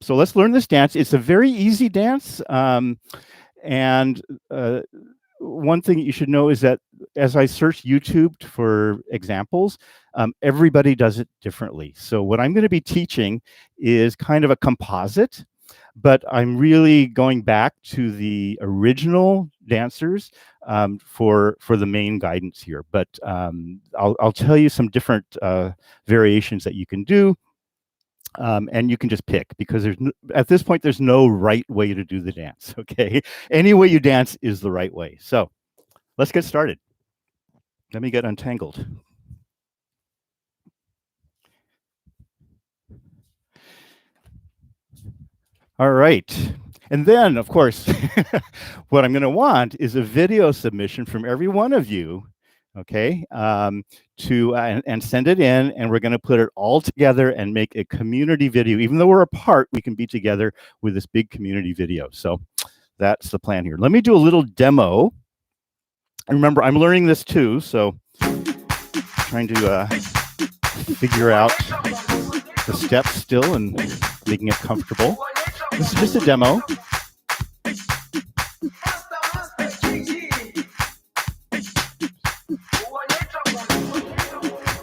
So let's learn this dance. It's a very easy dance. And one thing you should know is that as I search YouTube for examples, everybody does it differently. So what I'm going to be teaching is kind of a composite, but I'm really going back to the original dancers for the main guidance here. But I'll tell you some different variations that you can do. And you can just pick, because at this point, there's no right way to do the dance, okay? Any way you dance is the right way. So let's get started. Let me get untangled. All right. And then, of course, what I'm going to want is a video submission from every one of you, okay, and send it in, and we're going to put it all together and make a community video. Even though we're apart, we can be together with this big community video. So that's the plan here. Let me do a little demo. And remember, I'm learning this too, so trying to figure out the steps still and making it comfortable. This is just a demo.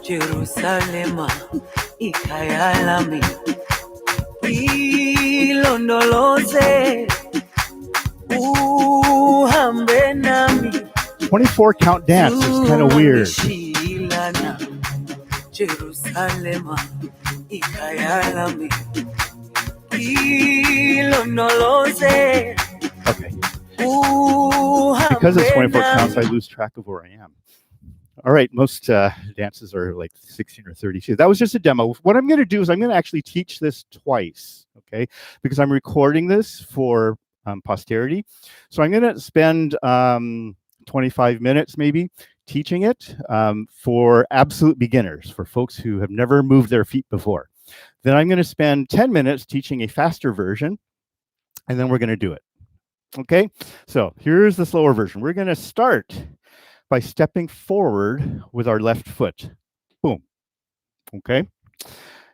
Jersalema, ikayalami, ilondoloze, uhambe nami. 24 count dance is kind of weird. Jersalema, ikayalami, ilondoloze. Okay. Because it's 24 counts, I lose track of where I am. All right, most dances are like 16 or 32. That was just a demo. What I'm going to do is I'm going to actually teach this twice, okay? Because I'm recording this for posterity. So I'm going to spend 25 minutes maybe teaching it for absolute beginners, for folks who have never moved their feet before. Then I'm going to spend 10 minutes teaching a faster version, and then we're going to do it, okay? So here's the slower version. We're going to start by stepping forward with our left foot. Boom. Okay.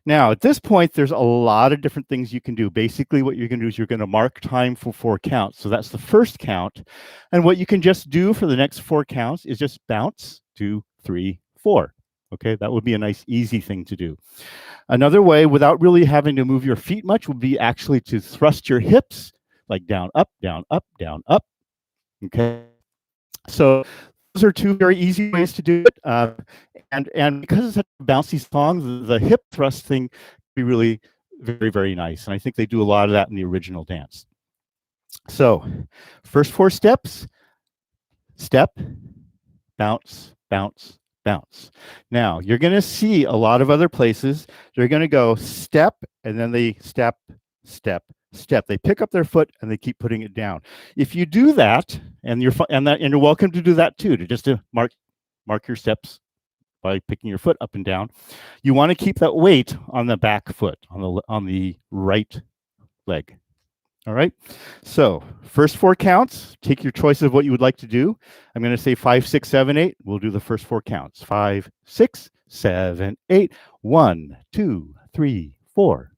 Now, at this point, there's a lot of different things you can do. Basically, what you're going to do is you're going to mark time for 4 counts. So that's the first count. And what you can just do for the next 4 counts is just bounce 2, 3, 4. Okay, that would be a nice, easy thing to do. Another way, without really having to move your feet much, would be actually to thrust your hips like down, up, down, up, down, up. Okay. So those are 2 very easy ways to do it. And because it's such a bouncy song, the hip thrust thing can be really very, very nice. And I think they do a lot of that in the original dance. So first 4 steps: step, bounce, bounce, bounce. Now, you're going to see a lot of other places. They're going to go step, and then they step, step, step. They pick up their foot and they keep putting it down. If you do that, and you're welcome to do that too, to mark your steps by picking your foot up and down. You want to keep that weight on the back foot, on the right leg. All right. So first 4 counts. Take your choice of what you would like to do. I'm going to say 5, 6, 7, 8. We'll do the first 4 counts. 5, 6, 7, 8. 1, 2, 3, 4.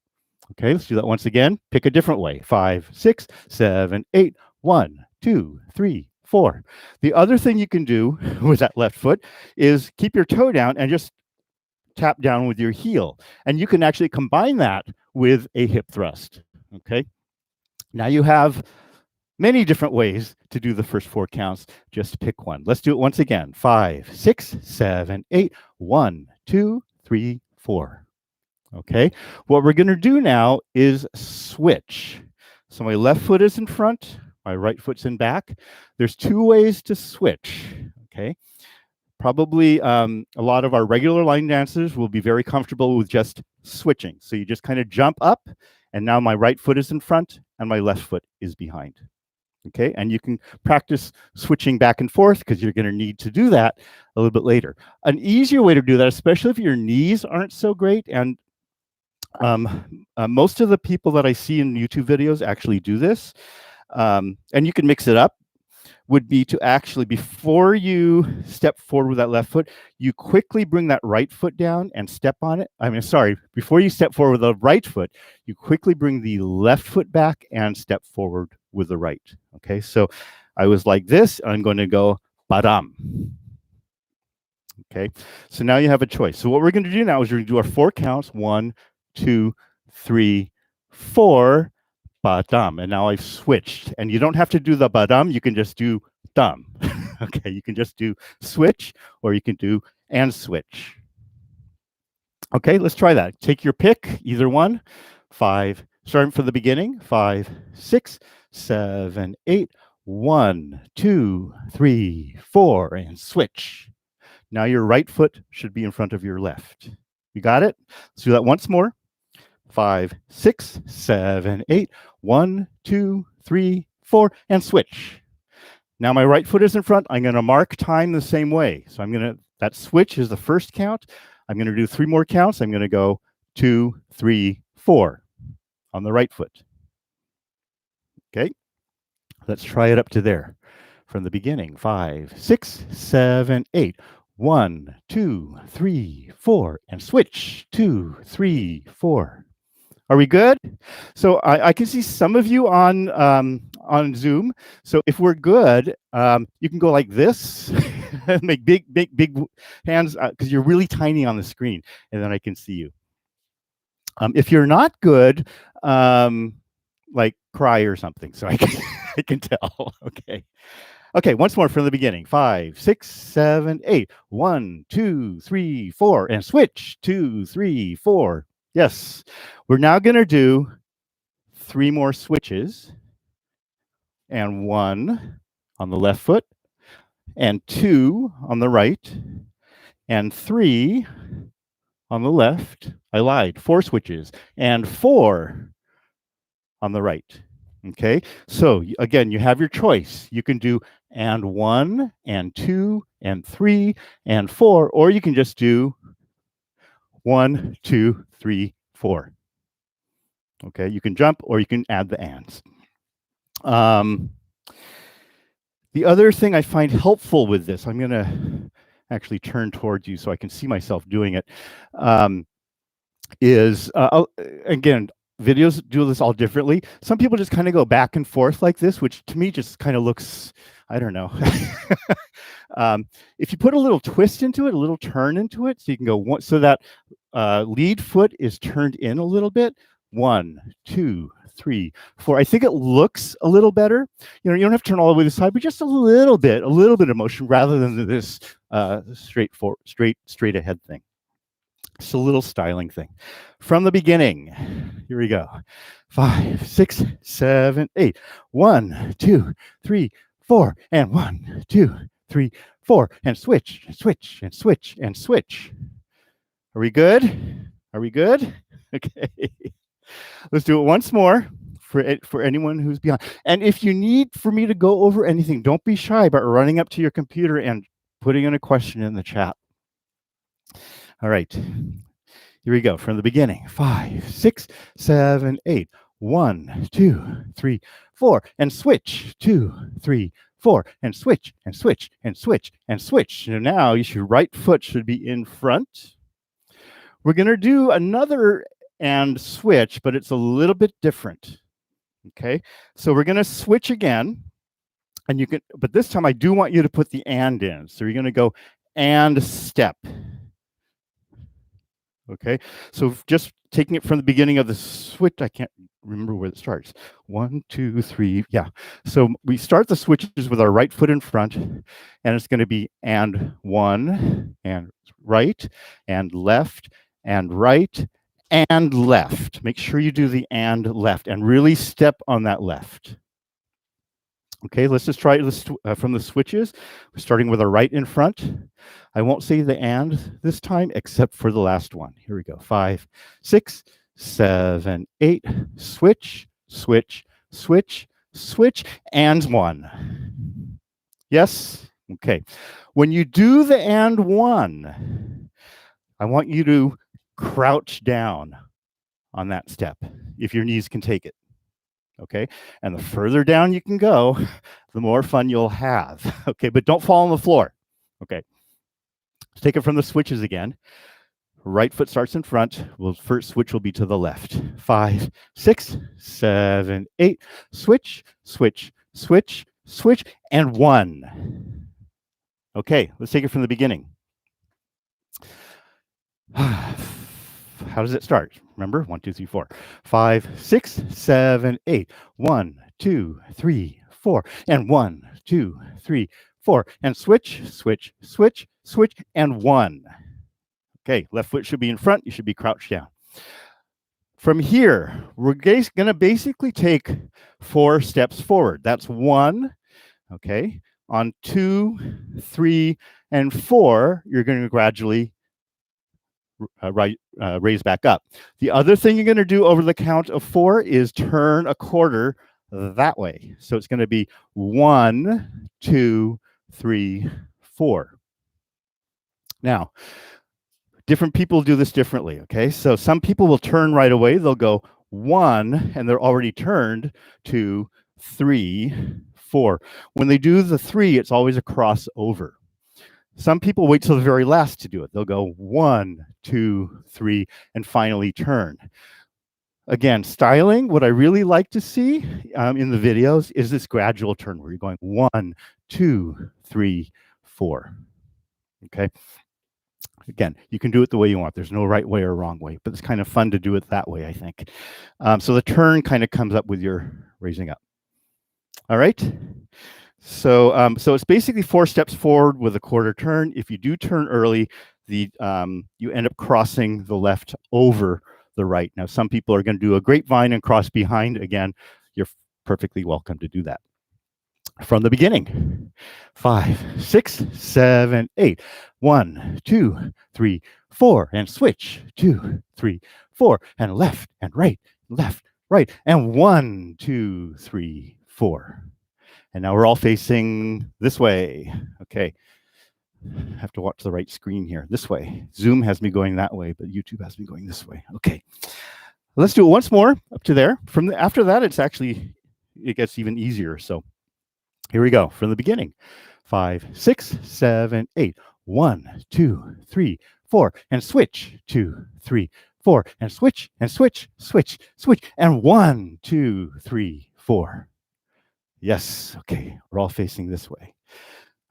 Okay, let's do that once again. Pick a different way. 5, 6, 7, 8. 1, 2, 3, 4. The other thing you can do with that left foot is keep your toe down and just tap down with your heel. And you can actually combine that with a hip thrust. Okay. Now you have many different ways to do the first 4 counts. Just pick one. Let's do it once again. 5, 6, 7, 8. 1, 2, 3, 4. Okay, what we're going to do now is switch. So my left foot is in front, my right foot's in back. There's 2 ways to switch. Okay, probably a lot of our regular line dancers will be very comfortable with just switching. So you just kind of jump up, and now my right foot is in front and my left foot is behind. Okay, and you can practice switching back and forth because you're going to need to do that a little bit later. An easier way to do that, especially if your knees aren't so great, and most of the people that I see in YouTube videos actually do this, and you can mix it up. would be to actually, before you step forward with that left foot, you quickly bring that right foot down and step on it. Before you step forward with the right foot, you quickly bring the left foot back and step forward with the right. Okay, so I was like this, I'm going to go badam. Okay, so now you have a choice. So what we're going to do now is we're going to do our 4 counts. 1, 2, 3, 4, badam. And now I've switched. And you don't have to do the badam, you can just do dum. Okay, you can just do switch, or you can do and switch. Okay, let's try that. Take your pick, either one. 5, starting from the beginning. 5, 6, 7, 8. 1, 2, 3, 4, and switch. Now your right foot should be in front of your left. You got it? Let's do that once more. 5, 6, 7, 8. 1, 2, 3, 4, and switch. Now my right foot is in front. I'm going to mark time the same way. So that switch is the first count. I'm going to do 3 more counts. I'm going to go 2, 3, 4 on the right foot. Okay, let's try it up to there. From the beginning. 5, 6, 7, 8. 1, 2, 3, 4, and switch. 2, 3, 4. Are we good? So I can see some of you on Zoom. So if we're good, you can go like this, make big hands because you're really tiny on the screen, and then I can see you. If you're not good, like cry or something, so I can tell. Okay. Okay, once more from the beginning. 5, 6, 7, 8. 1, 2, 3, 4, and switch. 2, 3, 4. Yes. We're now going to do 3 more switches, and 1 on the left foot, and 2 on the right, and 3 on the left. I lied. 4 switches, and 4 on the right. Okay, so again, you have your choice. You can do and 1, and 2, and 3, and 4, or you can just do 1, 2, 3, 4. Okay, you can jump, or you can add the ands. The other thing I find helpful with this, I'm going to actually turn towards you so I can see myself doing it, is, again, videos do this all differently. Some people just kind of go back and forth like this, which to me just kind of looks, I don't know. If you put a little twist into it, a little turn into it, so you can go one, so that lead foot is turned in a little bit. 1, 2, 3, 4. I think it looks a little better. You don't have to turn all the way to the side, but just a little bit of motion rather than this straight ahead thing. It's a little styling thing. From the beginning, here we go. 5, 6, 7, 8. 1, 2, 3, 4, and 1, 2, 3, 4, and switch, and switch, and switch, and switch. Are we good? Are we good? Okay. Let's do it once more for anyone who's behind. And if you need for me to go over anything, don't be shy about running up to your computer and putting in a question in the chat. All right, here we go from the beginning. 5, 6, 7, 8. 1, 2, 3, 4, and switch. 2, 3, 4, and switch, and switch, and switch, and switch. And now your right foot should be in front. We're going to do another and switch, but it's a little bit different. Okay, so we're going to switch again, and you can, but this time I do want you to put the and in. So you're going to go and step. Okay, so just taking it from the beginning of the switch, I can't remember where it starts. 1, 2, 3, yeah. So we start the switches with our right foot in front, and it's going to be and 1, and right, and left, and right, and left. Make sure you do the and left, and really step on that left. Okay, let's just try this from the switches, starting with our right in front. I won't say the and this time, except for the last one. Here we go. 5, 6, 7, 8. Switch, switch, switch, switch, and 1. Yes? Okay. When you do the and 1, I want you to crouch down on that step, if your knees can take it. okay? And the further down you can go, the more fun you'll have, okay? But don't fall on the floor, okay? Let's take it from the switches again. Right foot starts in front. First switch will be to the left. 5, 6, 7, 8. Switch, switch, switch, switch, and 1. Okay, let's take it from the beginning. How does it start? Remember? 1, 2, 3, 4. 5, 6, 7, 8. 1, 2, 3, 4. And 1, 2, 3, 4. And switch, switch, switch, switch, and 1. Okay, left foot should be in front. You should be crouched down. From here, we're going to basically take 4 steps forward. That's 1, okay? On 2, 3, and 4, you're going to gradually raise back up. The other thing you're going to do over the count of 4 is turn a quarter that way. So it's going to be 1, 2, 3, 4. Now, different people do this differently, okay? So some people will turn right away. They'll go 1, and they're already turned, 2, 3, 4. When they do the 3, it's always a crossover. Some people wait till the very last to do it. They'll go 1, 2, 3, and finally turn. Again, styling, what I really like to see in the videos is this gradual turn where you're going 1, 2, 3, 4. Okay? Again, you can do it the way you want. There's no right way or wrong way, but it's kind of fun to do it that way, I think. So the turn kind of comes up with your raising up. All right? So it's basically 4 steps forward with a quarter turn. If you do turn early, you end up crossing the left over the right. Now, some people are going to do a grapevine and cross behind. Again, you're perfectly welcome to do that. From the beginning, 5, 6, 7, 8. 1, 2, 3, 4, and switch. 2, 3, 4, and left and right, and 1, 2, 3, 4. And now we're all facing this way. Okay. I have to watch the right screen here. This way. Zoom has me going that way, but YouTube has me going this way. Okay. Let's do it once more up to there. After that, it gets even easier. So here we go from the beginning. 5, 6, 7, 8. 1, 2, 3, 4, and switch. 2, 3, 4, and switch, switch, switch, and 1, 2, 3, 4. Yes, okay, we're all facing this way.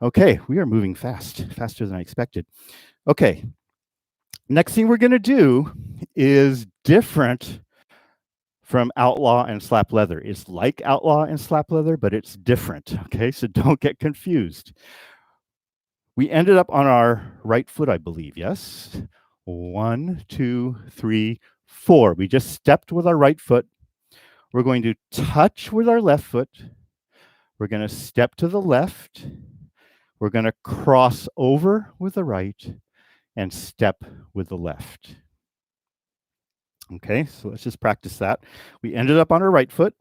Okay, we are moving faster than I expected. Okay, next thing we're going to do is different from Outlaw and Slap Leather. It's like Outlaw and Slap Leather, but it's different, okay? So don't get confused. We ended up on our right foot, I believe, yes? 1, 2, 3, 4. We just stepped with our right foot. We're going to touch with our left foot. We're going to step to the left. We're going to cross over with the right and step with the left. Okay, so let's just practice that. We ended up on our right foot.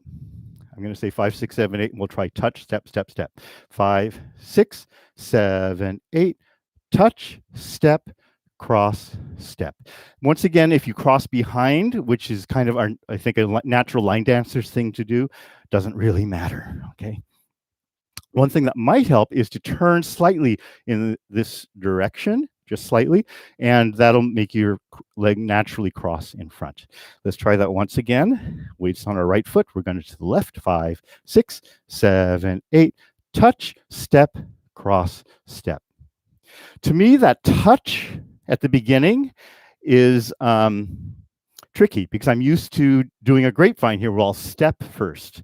I'm going to say 5, 6, 7, 8, and we'll try touch, step, step, step. 5, 6, 7, 8, touch, step, cross, step. Once again, if you cross behind, which is kind of I think a natural line dancer's thing to do, doesn't really matter, okay? One thing that might help is to turn slightly in this direction, just slightly, and that'll make your leg naturally cross in front. Let's try that once again. Weights on our right foot. We're going to the left. 5, 6, 7, 8. Touch, step, cross, step. To me, that touch at the beginning is tricky because I'm used to doing a grapevine here where I'll step first.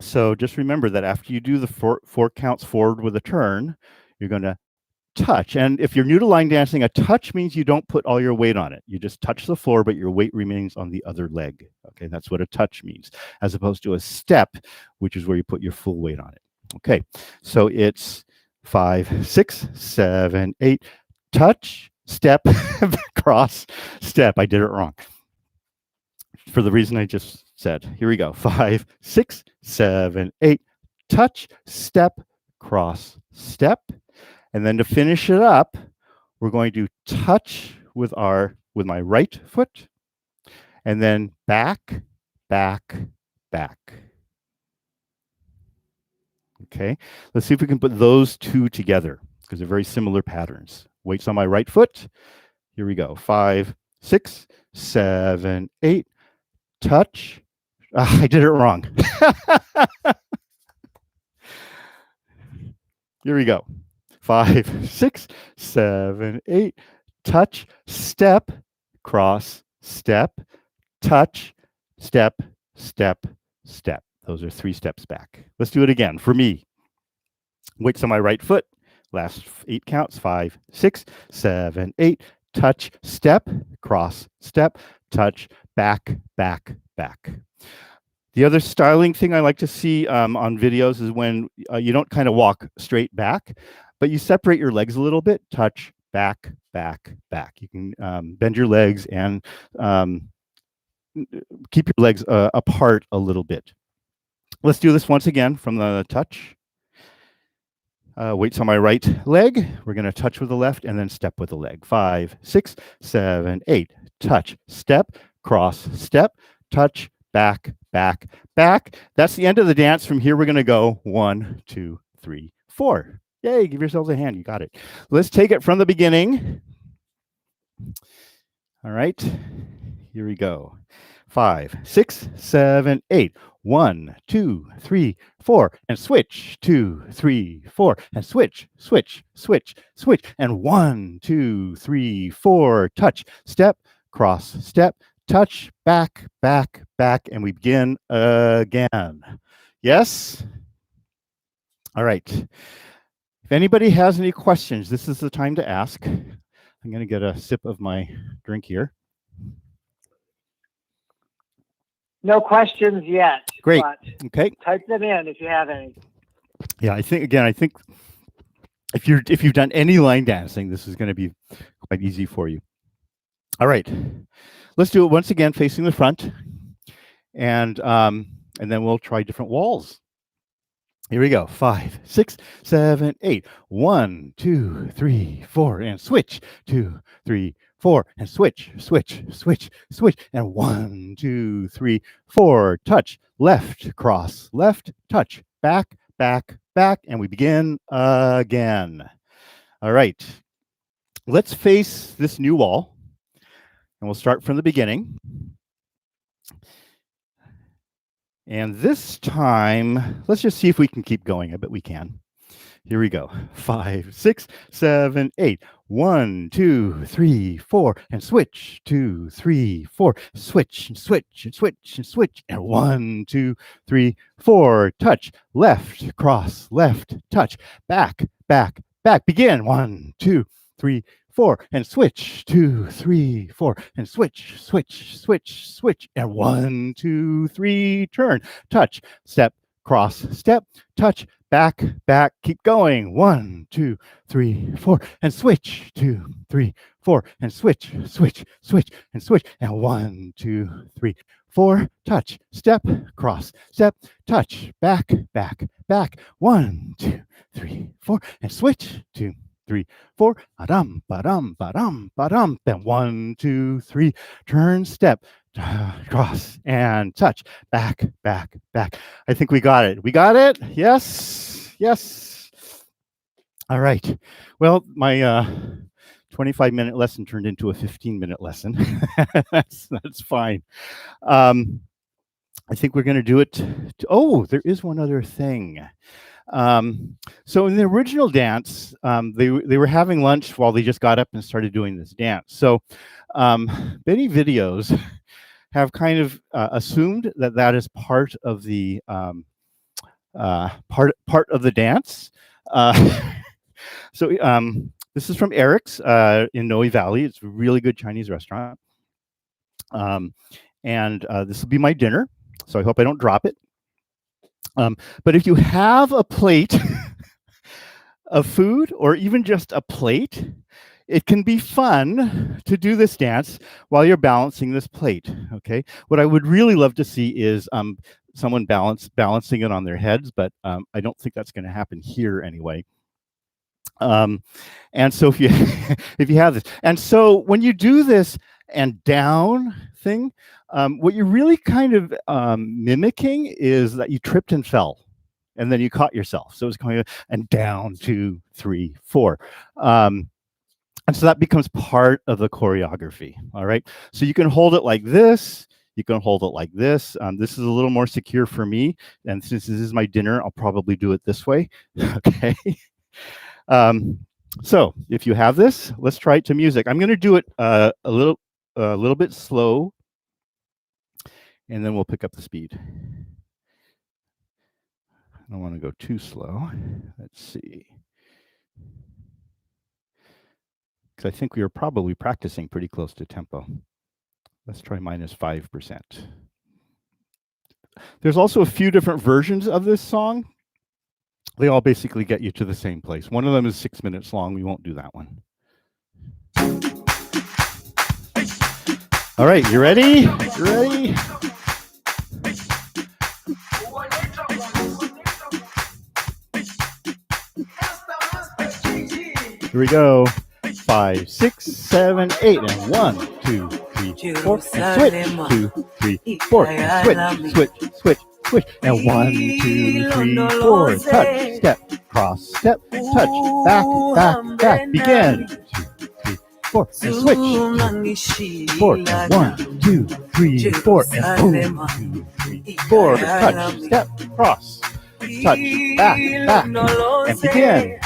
So just remember that after you do the 4 counts forward with a turn, you're going to touch. And if you're new to line dancing, a touch means you don't put all your weight on it. You just touch the floor, but your weight remains on the other leg. Okay, that's what a touch means, as opposed to a step, which is where you put your full weight on it. Okay, so it's 5, 6, 7, 8, touch, step, cross, step. I did it wrong for the reason I just said. Here we go. 5, 6, 7, 8, touch, step, cross, step. And then to finish it up, we're going to touch with my right foot, and then back, back, back. Okay, let's see if we can put those two together because they're very similar patterns. Weights on my right foot. Here we go. 5, 6, 7, 8. Touch. I did it wrong. Here we go. 5, 6, 7, 8. Touch, step, cross, step, touch, step, step, step. Those are 3 steps back. Let's do it again. For me, weights on my right foot. Last 8 counts. 5, 6, 7, 8. Touch, step, cross, step, touch, back, back, back. The other styling thing I like to see on videos is when you don't kind of walk straight back, but you separate your legs a little bit, touch, back, back, back. You can bend your legs and keep your legs apart a little bit. Let's do this once again from the touch. Weights on my right leg. We're going to touch with the left and then step with the leg. 5, 6, 7, 8. Touch, step, cross, step, touch, back, back, back. That's the end of the dance. From here, we're going to go 1, 2, 3, 4. Yay, give yourselves a hand. You got it. Let's take it from the beginning. All right, here we go. 5, 6, 7, 8. 1, 2, 3, 4, and switch. 2, 3, 4, and switch, switch, switch, switch, and 1, 2, 3, 4. Touch, step, cross, step, touch, back, back, back, and we begin again. Yes? All right. If anybody has any questions, this is the time to ask. I'm going to get a sip of my drink here. No questions yet. Great. But okay. Type them in if you have any. Yeah, I think if you've done any line dancing, this is going to be quite easy for you. All right. Let's do it once again, facing the front, and then we'll try different walls. Here we go. 5, 6, 7, 8. 1, 2, 3, 4, and switch. 2, 3, 4, and switch, switch, switch, switch, and 1, 2, 3, 4. Touch, left, cross, left, touch, back, back, back, and we begin again. All right. Let's face this new wall, and we'll start from the beginning. And this time, let's just see if we can keep going. I bet we can. Here we go. 5, 6, 7, 8. 1, 2, 3, 4, and switch. 2, 3, 4. Switch and switch and switch and switch. And 1, 2, 3, 4. Touch. Left, cross, left, touch. Back, back, back. Begin. 1, 2, 3, 4, and switch. 2, 3, 4, and switch, switch, switch, switch, and 1, 2, 3, turn, touch, step, cross, step, touch, back, back, keep going. 1, 2, 3, 4, and switch. 2, 3, 4, and switch, switch, switch, and switch, and 1, 2, 3, 4, touch, step, cross, step, touch, back, back, back. 1, 2, 3, 4, and switch. 2, 3, 4, ba-dum, ba-dum, ba-dum, ba-dum. Then 1, 2, 3, turn, step, cross, and touch, back, back, back. I think we got it. We got it? Yes, yes. All right. Well, my 25-minute lesson turned into a 15-minute lesson. that's fine. I think we're going to do it. Oh, there is one other thing. So in the original dance, they were having lunch while they just got up and started doing this dance. So many videos have kind of assumed that that is part of the part of the dance. So this is from Eric's in Noe Valley. It's a really good Chinese restaurant. And this will be my dinner. So I hope I don't drop it. But if you have a plate of food or even just a plate, it can be fun to do this dance while you're balancing this plate, okay? What I would really love to see is someone balancing it on their heads, but I don't think that's going to happen here anyway. And so if you have this, and so when you do this and down thing, What you're really kind of mimicking is that you tripped and fell, and then you caught yourself. So it's going and down, 2, 3, 4. And so that becomes part of the choreography. All right. So you can hold it like this. You can hold it like this. This is a little more secure for me. And since this is my dinner, I'll probably do it this way. Okay. So if you have this, let's try it to music. I'm going to do it a little bit slow, and then we'll pick up the speed. I don't want to go too slow. Let's see. Because I think we are probably practicing pretty close to tempo. Let's try -5%. There's also a few different versions of this song. They all basically get you to the same place. One of them is 6 minutes long. We won't do that one. All right, you ready? You ready? Here we go. 5, 6, 7, 8, and 1, 2, 3, 4, and switch. 2, 3, 4, and switch, and 1, 2, 3, 4. Touch, step, cross, step, touch, back, begin. 2, 3, 4, and switch. 4, and 1, 2, 3, 4, and boom. 2, 3, 4. Touch, step, cross, touch, back, and begin.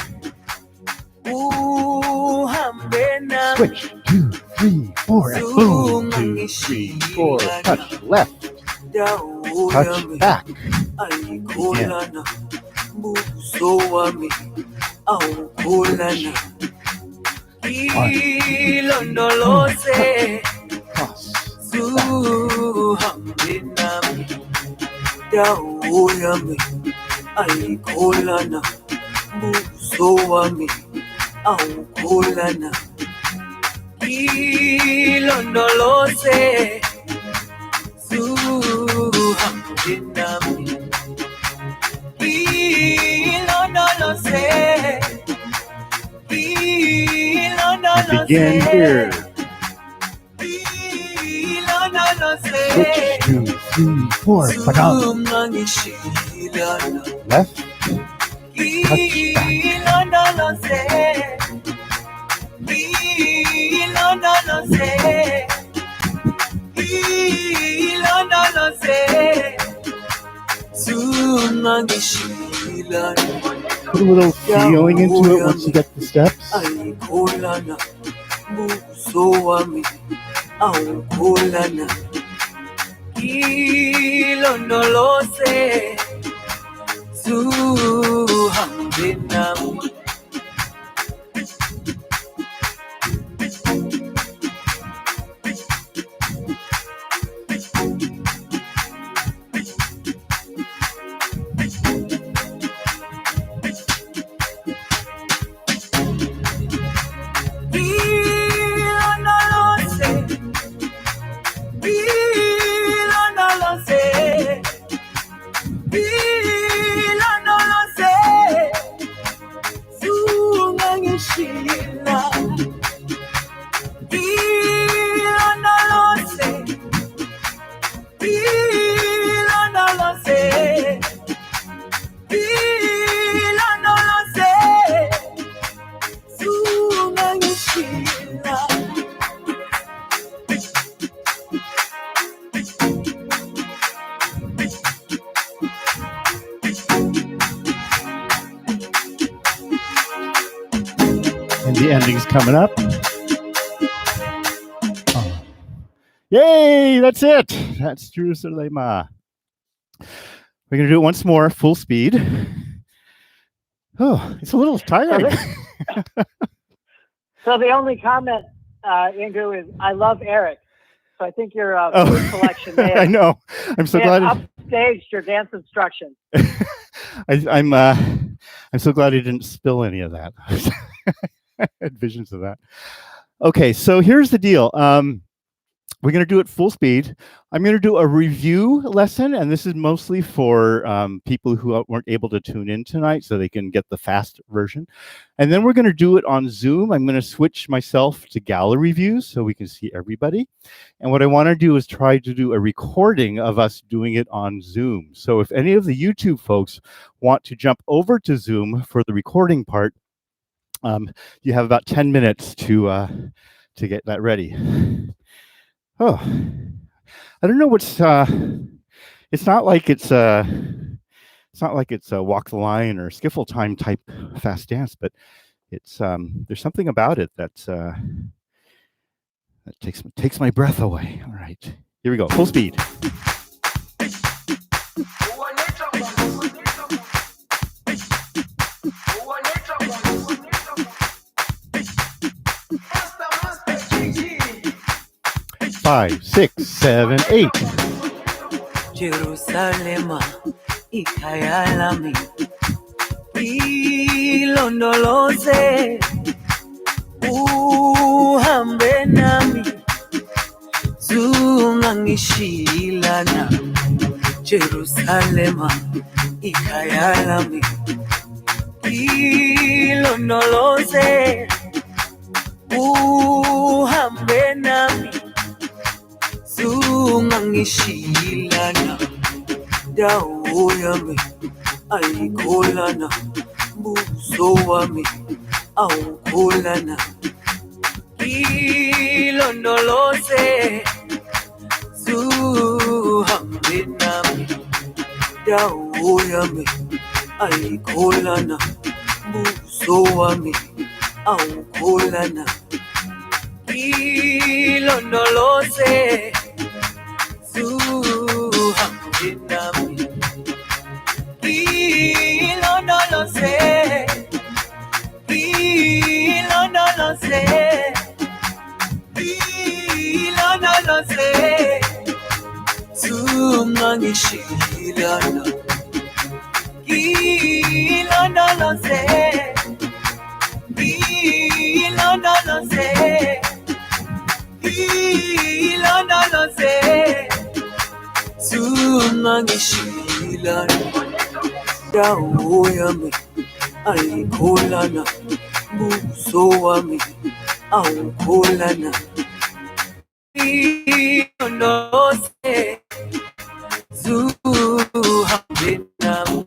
Switch, 2, 3, 4, and boom. 2, 3, 4. Touch left. Touch back. Begin. Awukolana ilondoloze zuhambe nami ilondoloze Begin here. ilondoloze Switch, 2, 3, 4. Padam. Left. Touch back. Put a little feeling into it once you get the steps. And the ending's coming up. Oh. Yay, that's it. That's Jersalema. We're going to do it once more, full speed. Oh, it's a little tiring. So the only comment, Ingu, is I love Eric. So I think your food selection may have, I know. I'm so glad. Upstaged your dance instruction. I'm so glad he didn't spill any of that. I had visions of that. Okay, so here's the deal. we're going to do it full speed. I'm going to do a review lesson, and this is mostly for people who weren't able to tune in tonight so they can get the fast version. And then we're going to do it on Zoom. I'm going to switch myself to gallery views so we can see everybody. And what I want to do is try to do a recording of us doing it on Zoom. So if any of the YouTube folks want to jump over to Zoom for the recording part, you have about 10 minutes to get that ready. Oh, I don't know what's. It's not like it's a walk the line or skiffle time type fast dance, but it's there's something about it that takes my breath away. All right, here we go, full speed. Five, 6, 7, 8. Jersalema, ikhaya lami, ilondoloze, uhambe nami, zungangishilana. Jersalema, ikhaya lami, ilondoloze, uhambe nami, zungangishilana. Dawo yami ayikholana, buso wami awukholana. Ilondoloze, zuhambe nami. Dawo yami ayikholana, buso wami awukholana. Ilondoloze, zuhambe nami. Ilondoloze, ilondoloze, ilondoloze, zungangishilana. Ilondoloze, ilondoloze, ilondoloze, zungangishilana. Dawo yami ayikholana, buso wami awukholana. Ilondoloze, zuhambe nami.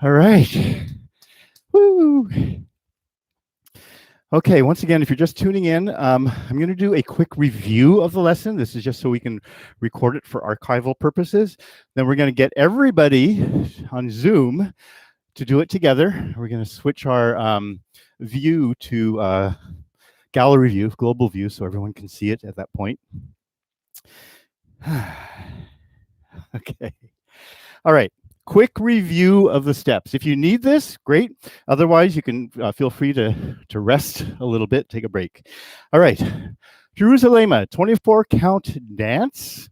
All right. Woo. Okay, once again, if you're just tuning in, I'm going to do a quick review of the lesson. This is just so we can record it for archival purposes. Then we're going to get everybody on Zoom to do it together. We're going to switch our view to gallery view, global view, so everyone can see it at that point. Okay. All right. Quick review of the steps. If you need this, great. Otherwise, you can feel free to rest a little bit, take a break. All right. Jersalema, 24 count dance.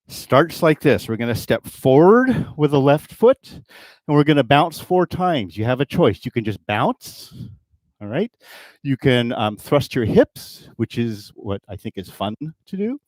Starts like this. We're going to step forward with the left foot, and we're going to bounce 4 times. You have a choice. You can just bounce. All right. You can thrust your hips, which is what I think is fun to do.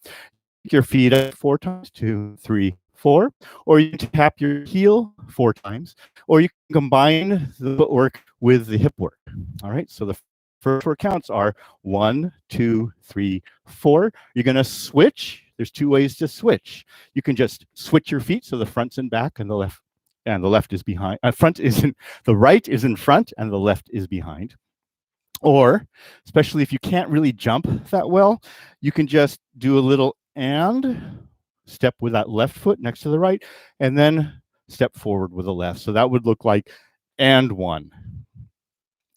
Pick your feet up 4 times, 2, 3, 4, or you can tap your heel 4 times, or you can combine the footwork with the hip work. All right, so the First four counts are 1, 2, 3, 4. You're going to switch. There's two ways to switch. You can just switch your feet so the front's in back and the left is behind. The right is in front and the left is behind. Or, especially if you can't really jump that well, you can just do a little and step with that left foot next to the right, and then step forward with the left. So that would look like and 1.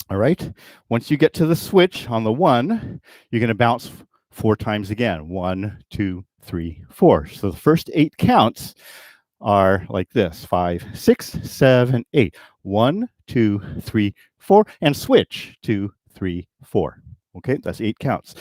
All right. Once you get to the switch on the 1, you're going to bounce 4 times again. 1, 2, 3, 4. So the first 8 counts are like this: 5, 6, 7, 8. 1, 2, 3, 4, and switch 2, 3, 4. Okay, that's 8 counts.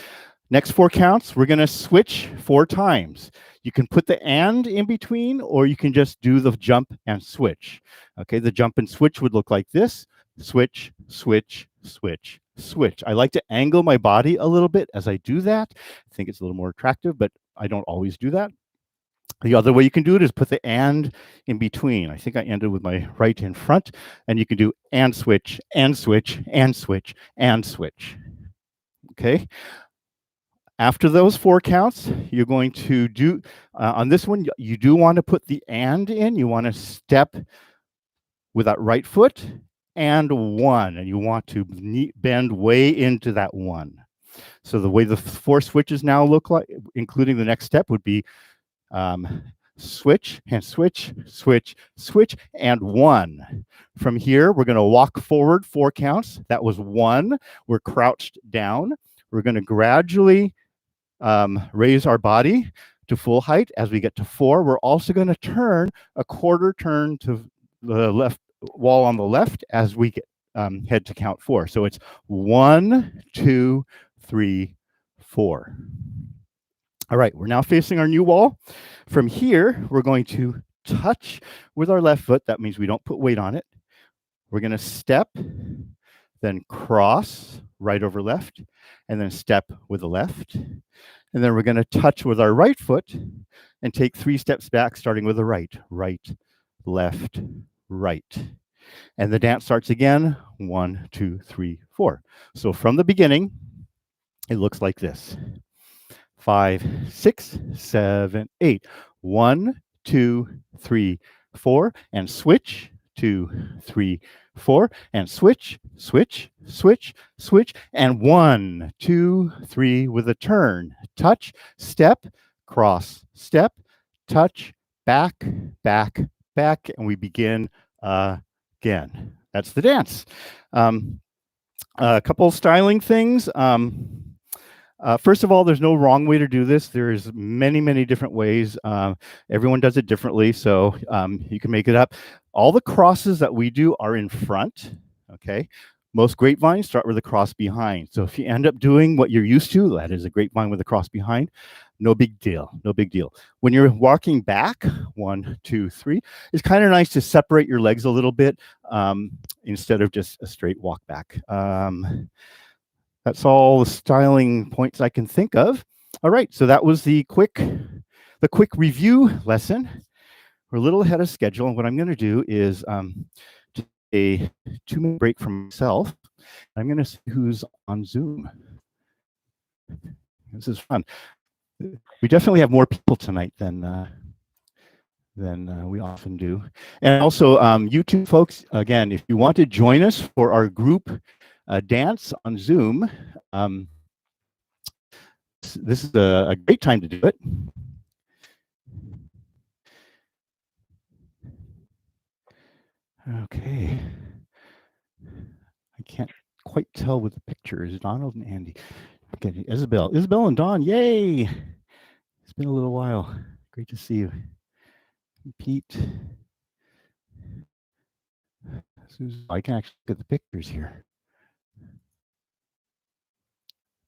Next 4 counts, we're going to switch 4 times. You can put the and in between, or you can just do the jump and switch. Okay, the jump and switch would look like this: switch, switch, switch, switch. I like to angle my body a little bit as I do that. I think it's a little more attractive, but I don't always do that. The other way you can do it is put the and in between. I think I ended with my right in front, and you can do and switch, and switch, and switch, and switch. Okay. After those 4 counts, you're going to do, on this one, you do want to put the and in. You want to step with that right foot and 1, and you want to bend way into that 1. So the way the 4 switches now look like, including the next step, would be switch and switch, switch, switch, and 1. From here, we're going to walk forward 4 counts. That was 1. We're crouched down. We're going to gradually raise our body to full height. As we get to 4, we're also going to turn a quarter turn to the left wall on the left as we get, head to count 4. So it's 1, 2, 3, 4. All right, we're now facing our new wall. From here, we're going to touch with our left foot. That means we don't put weight on it. We're going to step, then cross right over left, and then step with the left. And then we're going to touch with our right foot and take 3 steps back, starting with the right. Right, left, right. And the dance starts again. 1, 2, 3, 4. So from the beginning, it looks like this: 5, 6, 7, 8. 1, 2, 3, 4, and switch. 2, 3, 4, and switch, switch, switch, switch, and 1, 2, 3 with a turn. Touch, step, cross, step, touch, back, back, back, and we begin again. That's the dance. A couple of styling things. First of all, there's no wrong way to do this. There's many, many different ways. Everyone does it differently, so you can make it up. All the crosses that we do are in front, okay? Most grapevines start with a cross behind. So if you end up doing what you're used to, that is a grapevine with a cross behind, no big deal, no big deal. When you're walking back, 1, 2, 3, it's kind of nice to separate your legs a little bit instead of just a straight walk back. That's all the styling points I can think of. All right, so that was the quick review lesson. We're a little ahead of schedule, and what I'm going to do is take a 2-minute break from myself. I'm going to see who's on Zoom. This is fun. We definitely have more people tonight than we often do. And also, YouTube folks, again, if you want to join us for our group dance on Zoom, this is a great time to do it. Okay. I can't quite tell with the pictures. Donald and Andy. Okay, Isabel and Don, yay! It's been a little while. Great to see you. Pete. Susan, I can actually look at the pictures here.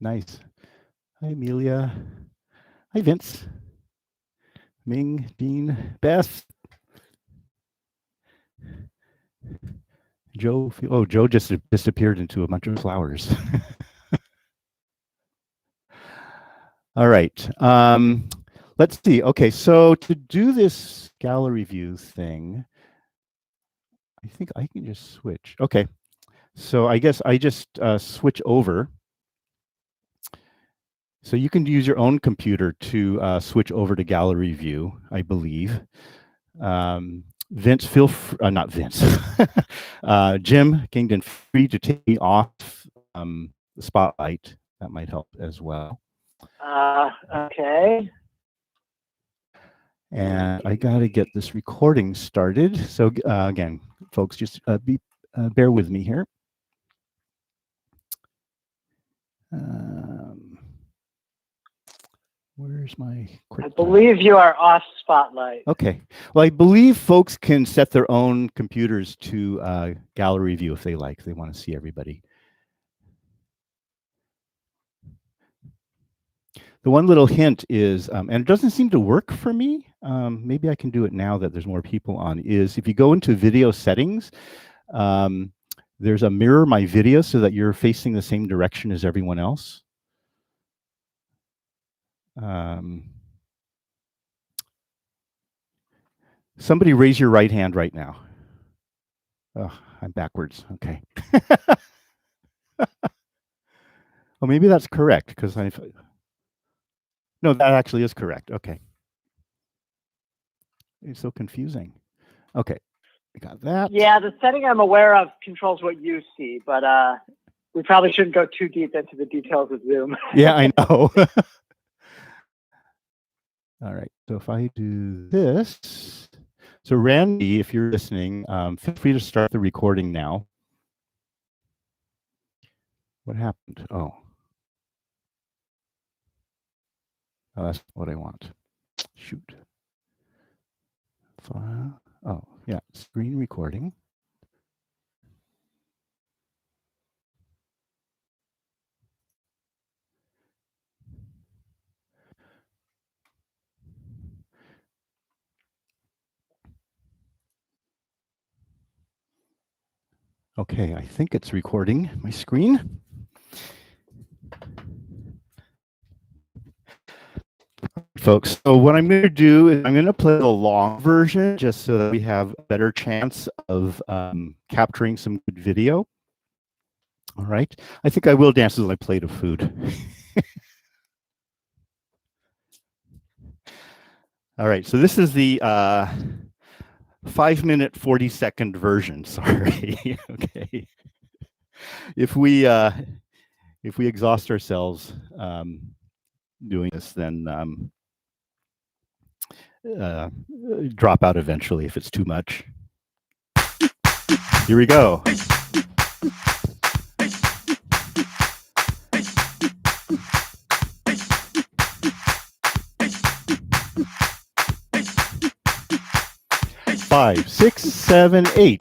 Nice. Hi, Amelia. Hi, Vince. Ming, Dean, Beth. Joe. Oh, Joe just disappeared into a bunch of flowers. All right. Let's see. Okay, so to do this gallery view thing, I think I can just switch. Okay. So I guess I just switch over. So you can use your own computer to switch over to gallery view, I believe. Vince, not Vince, Jim Kingdon, free to take me off the spotlight. That might help as well. Okay. And I got to get this recording started. So again, folks, just bear with me here. Where's my quick? I believe you are off spotlight. Okay. Well, I believe folks can set their own computers to gallery view if they like. If they want to see everybody. The one little hint is, and it doesn't seem to work for me. Maybe I can do it now that there's more people on. Is if you go into video settings, there's a mirror my video so that you're facing the same direction as everyone else. Somebody raise your right hand right now. Oh, I'm backwards. Okay. Well, maybe that's correct because no, that actually is correct. Okay. It's so confusing. Okay. I got that. Yeah, the setting I'm aware of controls what you see, but we probably shouldn't go too deep into the details of Zoom. Yeah, I know. All right. So if I do this, so Randy, if you're listening, feel free to start the recording now. What happened? Oh, that's what I want. Shoot. File. Oh, yeah. Screen recording. Okay, I think it's recording my screen. Folks, so what I'm going to do is I'm going to play the long version just so that we have a better chance of capturing some good video. All right. I think I will dance with my plate of food. All right. So this is the 5-minute, 40-second version. Sorry. Okay. If we exhaust ourselves doing this, then drop out eventually if it's too much. Here we go. Five, 6, 7, 8.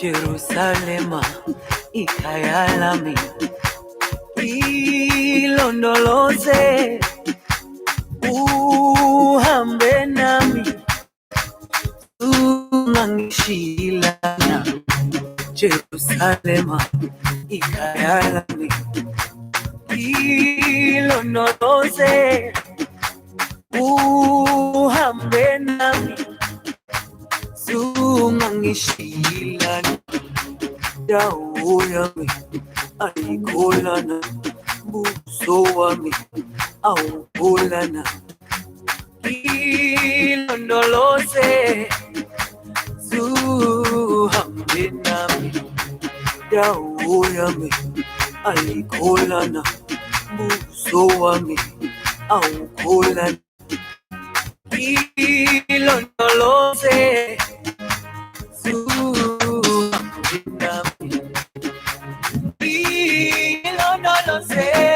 Jersalema, ikhaya lami, ilondoloze, uhambe nami, ungangishilana. Jersalema, ikhaya lami, ilondoloze, uhambe nami, ungangishilana. Dawo yami ayikholana, buso wami awukholana, ilondoloze, zuhambe nami. Dawo yami ayikholana, buso wami awukholana, ilondoloze, zuhambe nami. Ilondoloze,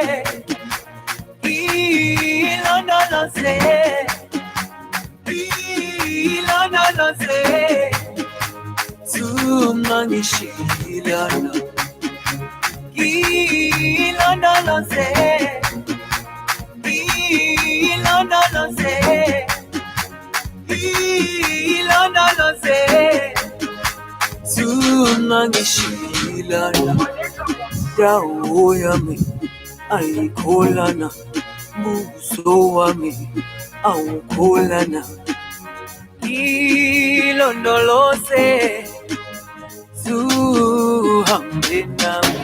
zungangishilana. Ilondoloze, ilondoloze, Zungangishilana dawo yami ayikholana buso wami awukholana ilondoloze zuhambe nami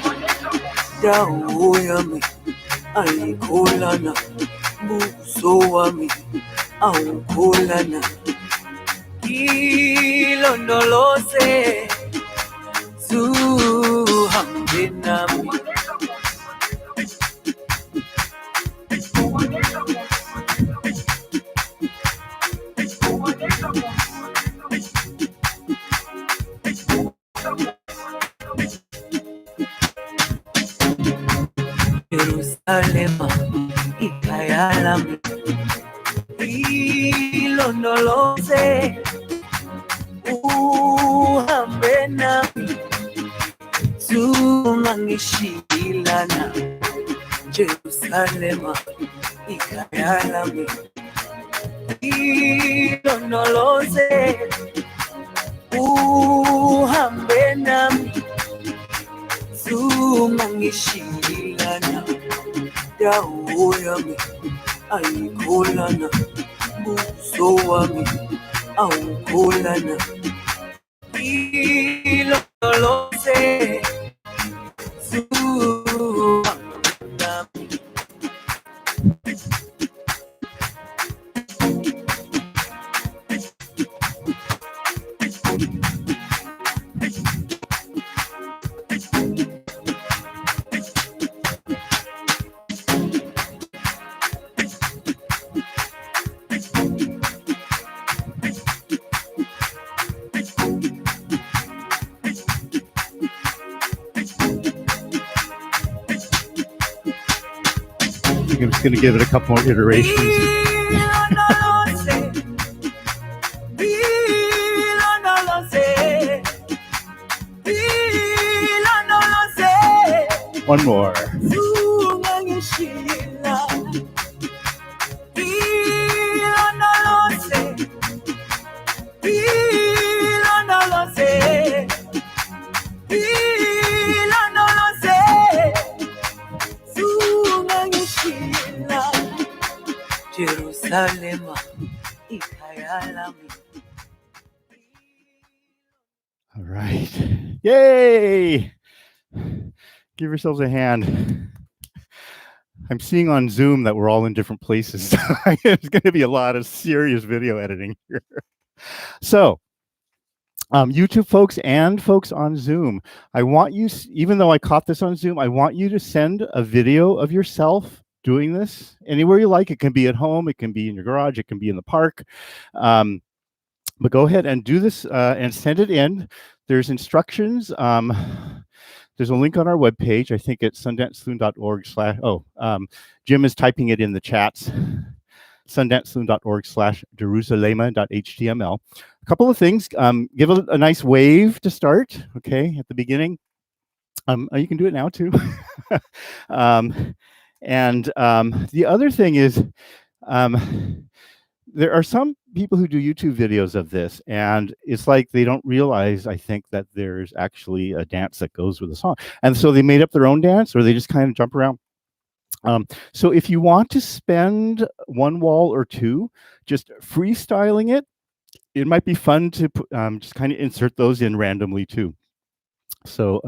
dawo yami ayikholana buso wami awukholana ilondoloze zuhambe nami Jersalema ikhaya lami ilondoloze uhambe nami zungangishilana Jersalema ikhaya lami ilondoloze uhambe nami zungangishilana dawo yami ayikholana buso wami awukholana ilondoloze zuhambe nami I'm just going to give it a couple more iterations. One more. Jersalema ikhaya lami. All right. Yay! Give yourselves a hand. I'm seeing on Zoom that we're all in different places. There's going to be a lot of serious video editing here. So, YouTube folks and folks on Zoom, I want you, even though I caught this on Zoom, I want you to send a video of yourself doing this anywhere you like. It can be at home, it can be in your garage, it can be in the park. But go ahead and do this and send it in. There's instructions. There's a link on our webpage. I think it's sundancesaloon.org/. Jim is typing it in the chats. Sundancesaloon.org/Jersalema.html. A couple of things. Give a nice wave to start. Okay, at the beginning. You can do it now too. The other thing is, there are some people who do YouTube videos of this, and it's like they don't realize, I think, that there's actually a dance that goes with the song. And so they made up their own dance, or they just kind of jump around. So if you want to spend one wall or two just freestyling it, it might be fun to just kind of insert those in randomly too. So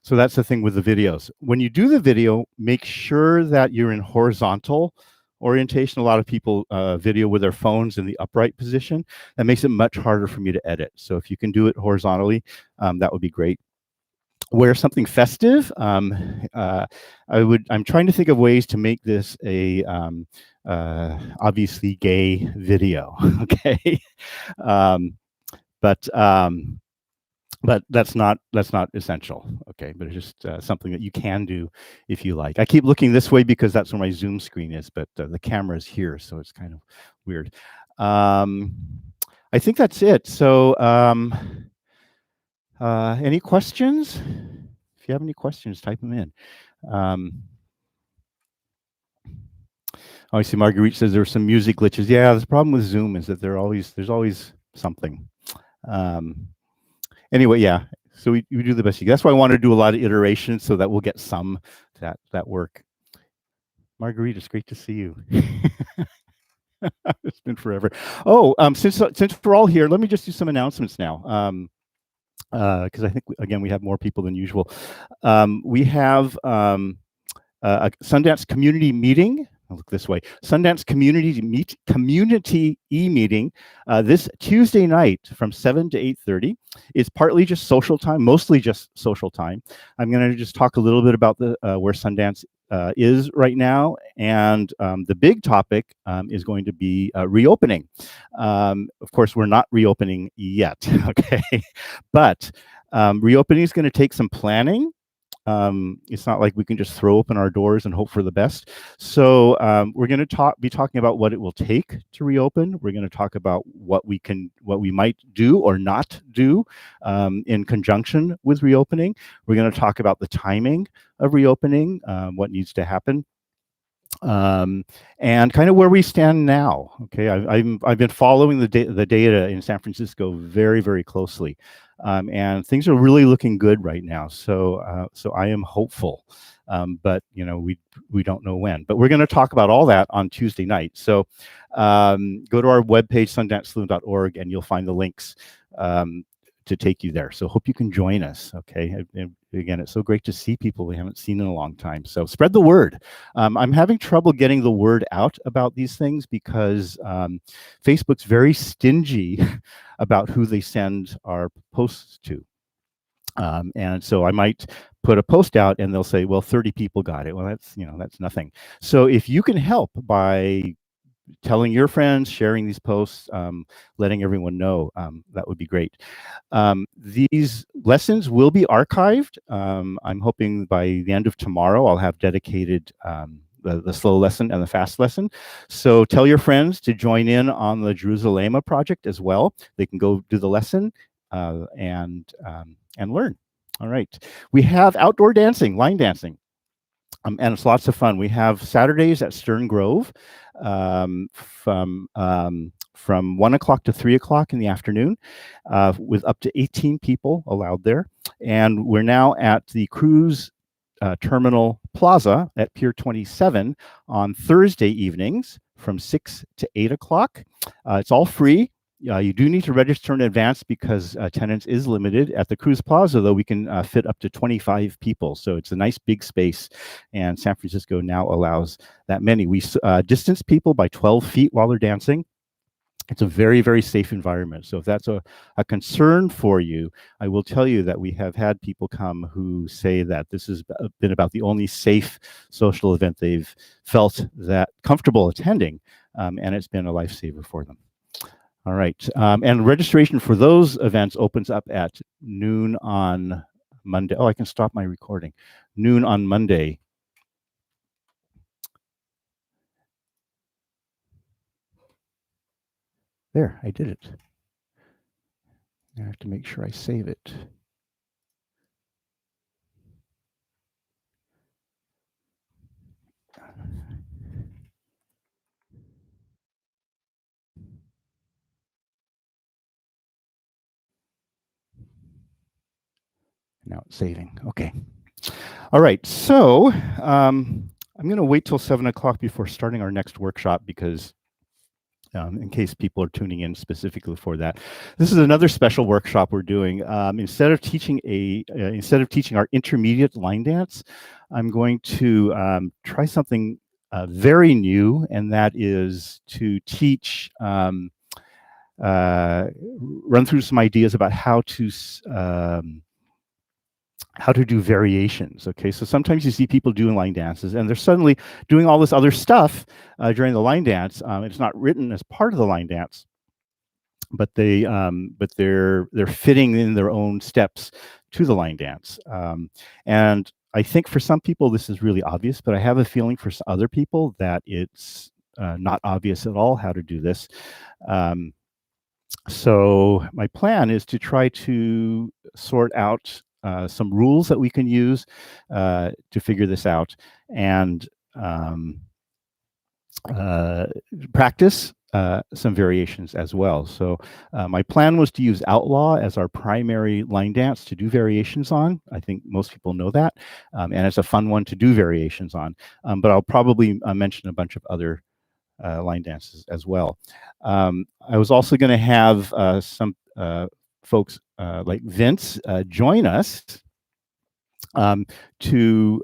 so that's the thing with the videos. When you do the video, make sure that you're in horizontal orientation. A lot of people video with their phones in the upright position. That makes it much harder for me to edit. So if you can do it horizontally, that would be great. Wear something festive. I'm trying to think of ways to make this a obviously gay video. Okay, but that's not essential. Okay, but it's just something that you can do if you like. I keep looking this way because that's where my Zoom screen is, but the camera is here, so it's kind of weird. I think that's it. So any questions? If you have any questions, type them in. I see Marguerite says there were some music glitches. Yeah, the problem with Zoom is that there's always something. Anyway, yeah. So we do the best you can. That's why I want to do a lot of iterations so that we'll get some that work. Marguerite, it's great to see you. It's been forever. Oh, since we're all here, let me just do some announcements now. Because I think again we have more people than usual. We have a Sundance community meeting. I'll look this way. Sundance community e-meeting this Tuesday night from 7 to 8:30. It's partly just social time, mostly just social time. I'm going to just talk a little bit about the where Sundance is right now, and the big topic is going to be reopening. Of course, we're not reopening yet, okay? But reopening is going to take some planning. It's not like we can just throw open our doors and hope for the best. So we're going to be talking about what it will take to reopen. We're going to talk about what we might do or not do in conjunction with reopening. We're going to talk about the timing of reopening, what needs to happen. And kind of where we stand now. Okay, I've been following the data in San Francisco very, very closely, and things are really looking good right now. So so I am hopeful, but you know we don't know when. But we're going to talk about all that on Tuesday night. So go to our webpage sundancesaloon.org and you'll find the links to take you there. So hope you can join us. Okay. And again, it's so great to see people we haven't seen in a long time. So spread the word. I'm having trouble getting the word out about these things because Facebook's very stingy about who they send our posts to. And so I might put a post out and they'll say, well, 30 people got it. Well, that's nothing. So if you can help by telling your friends, sharing these posts, letting everyone know, that would be great. These lessons will be archived. I'm hoping by the end of tomorrow, I'll have dedicated the slow lesson and the fast lesson. So tell your friends to join in on the Jersalema project as well. They can go do the lesson and learn. All right. We have outdoor dancing, line dancing. And it's lots of fun. We have Saturdays at Stern Grove from 1 o'clock to 3 o'clock in the afternoon with up to 18 people allowed there. And we're now at the cruise terminal plaza at Pier 27 on Thursday evenings from 6 to 8 o'clock. It's all free. You do need to register in advance because attendance is limited. At the Cruise Plaza, though, we can fit up to 25 people. So it's a nice big space, and San Francisco now allows that many. We distance people by 12 feet while they're dancing. It's a very, very safe environment. So if that's a concern for you, I will tell you that we have had people come who say that this has been about the only safe social event they've felt that comfortable attending, and it's been a lifesaver for them. All right, and registration for those events opens up at noon on Monday. Oh, I can stop my recording. Noon on Monday. There, I did it. I have to make sure I save it. Now it's saving. Okay. All right. So I'm going to wait till 7 o'clock before starting our next workshop because in case people are tuning in specifically for that, this is another special workshop we're doing. Instead of teaching our intermediate line dance, I'm going to try something very new, and that is to teach. Run through some ideas about how to do variations. Okay, so sometimes you see people doing line dances and they're suddenly doing all this other stuff during the line dance. It's not written as part of the line dance, but they're fitting in their own steps to the line dance. And I think for some people this is really obvious, but I have a feeling for other people that it's not obvious at all how to do this. So my plan is to try to sort out some rules that we can use to figure this out and practice some variations as well. So my plan was to use Outlaw as our primary line dance to do variations on. I think most people know that, and it's a fun one to do variations on. But I'll probably mention a bunch of other line dances as well. I was also going to have some folks like Vince join us to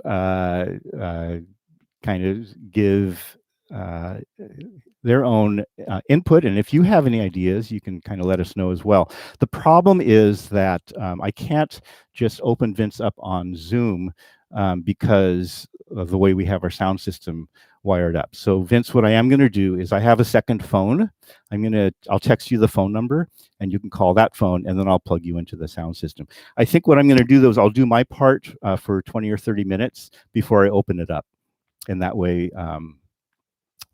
kind of give their own input. And if you have any ideas, you can kind of let us know as well. The problem is that I can't just open Vince up on Zoom because of the way we have our sound system wired up. So Vince, what I am going to do is I have a second phone. I'll text you the phone number and you can call that phone and then I'll plug you into the sound system. I think what I'm going to do though is I'll do my part for 20 or 30 minutes before I open it up. And that way,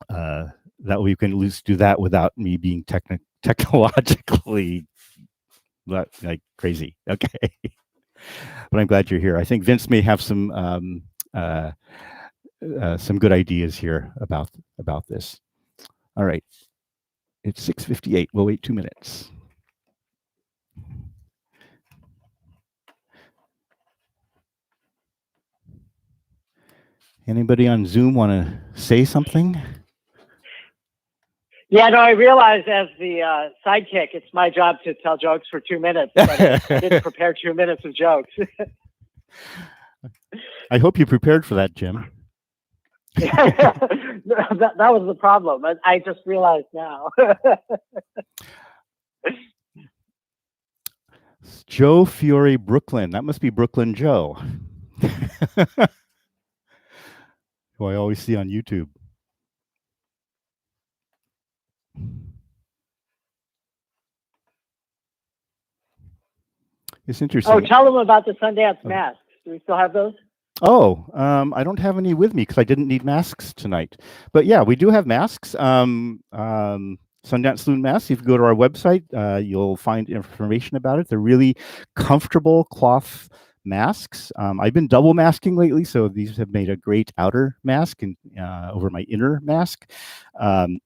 you can at least do that without me being technologically like crazy. Okay. But I'm glad you're here. I think Vince may have some good ideas here about this. All right. It's 6:58. We'll wait 2 minutes. Anybody on Zoom want to say something? Yeah, no, I realized as the sidekick, it's my job to tell jokes for 2 minutes, but I didn't prepare 2 minutes of jokes. I hope you prepared for that, Jim. that was the problem. I just realized now. Joe Fiore Brooklyn. That must be Brooklyn Joe. Who I always see on YouTube. It's interesting. Oh, tell them about the Sundance masks. Do we still have those? Oh, I don't have any with me because I didn't need masks tonight. But yeah, we do have masks. Sundance Saloon masks. If you go to our website, you'll find information about it. They're really comfortable cloth masks. I've been double masking lately, so these have made a great outer mask and over my inner mask. And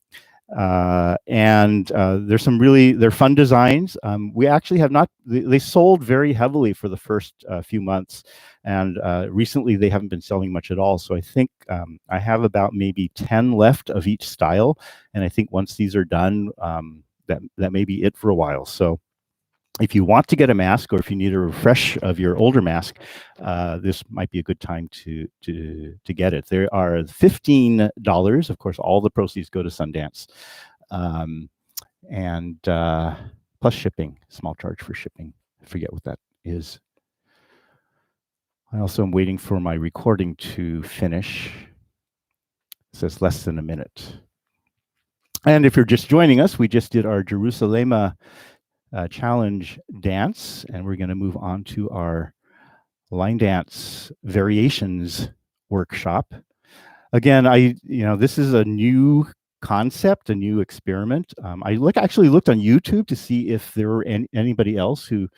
they're fun designs. We actually have not, they sold very heavily for the first few months. And recently they haven't been selling much at all. So I think I have about maybe 10 left of each style. And I think once these are done, that may be it for a while. So if you want to get a mask or if you need a refresh of your older mask, this might be a good time to get it. There are $15. Of course, all the proceeds go to Sundance. And plus shipping, small charge for shipping. I forget what that is. I also am waiting for my recording to finish. It says less than a minute. And if you're just joining us, we just did our Jersalema challenge dance, and we're going to move on to our line dance variations workshop. Again, this is a new concept, a new experiment. I actually looked on YouTube to see if there were anybody else who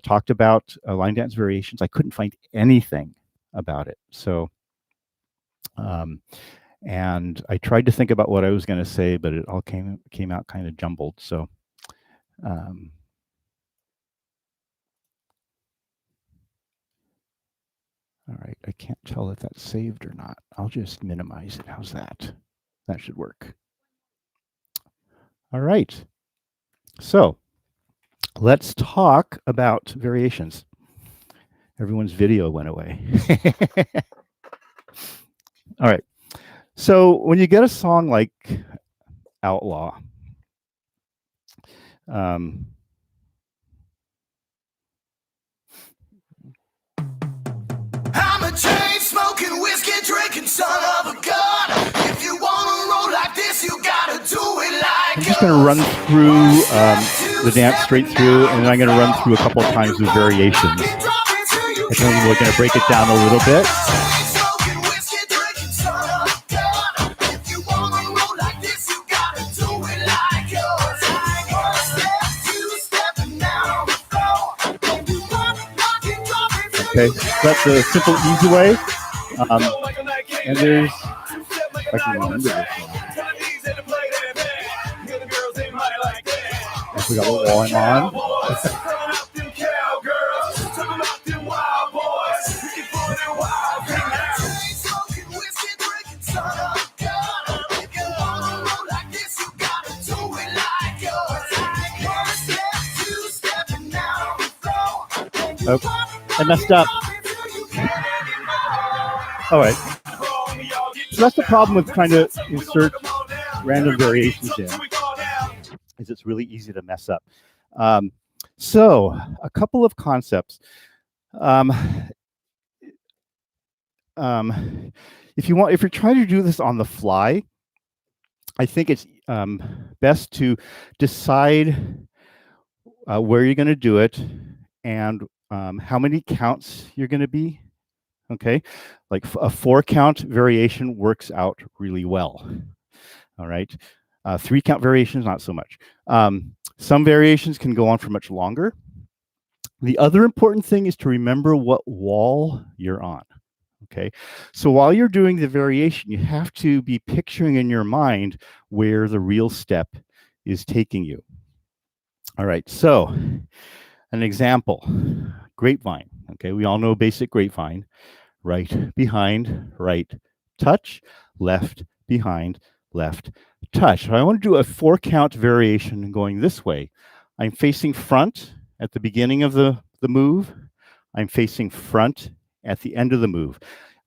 talked about line dance variations. I couldn't find anything about it. So, and I tried to think about what I was going to say, but it all came out kind of jumbled. So, all right, I can't tell if that's saved or not. I'll just minimize it. How's that? That should work. All right. So let's talk about variations. Everyone's video went away. All right. So when you get a song like Outlaw, I'm a chain smoking, whiskey drinking son of a gun. If you wanna roll like this, you gotta do it like I'm just going to run through the dance straight through, and then I'm going to run through a couple of times with variations. And then we're going to break it down a little bit. Okay, that's the simple, easy way. And there's, if I can remember this one. We got the wall I'm on. Oh, I messed up. All right. So that's the problem with trying to insert random variations in, is it's really easy to mess up. So a couple of concepts. If you're trying to do this on the fly, I think it's best to decide where you're going to do it and how many counts you're going to be. Okay, like a 4-count variation works out really well. All right, 3-count variations, not so much. Some variations can go on for much longer. The other important thing is to remember what wall you're on. Okay, so while you're doing the variation, you have to be picturing in your mind where the real step is taking you. All right, so an example, grapevine. Okay, we all know basic grapevine. Right behind, right touch, left behind, left touch. I want to do a 4-count variation going this way. I'm facing front at the beginning of the move. I'm facing front at the end of the move.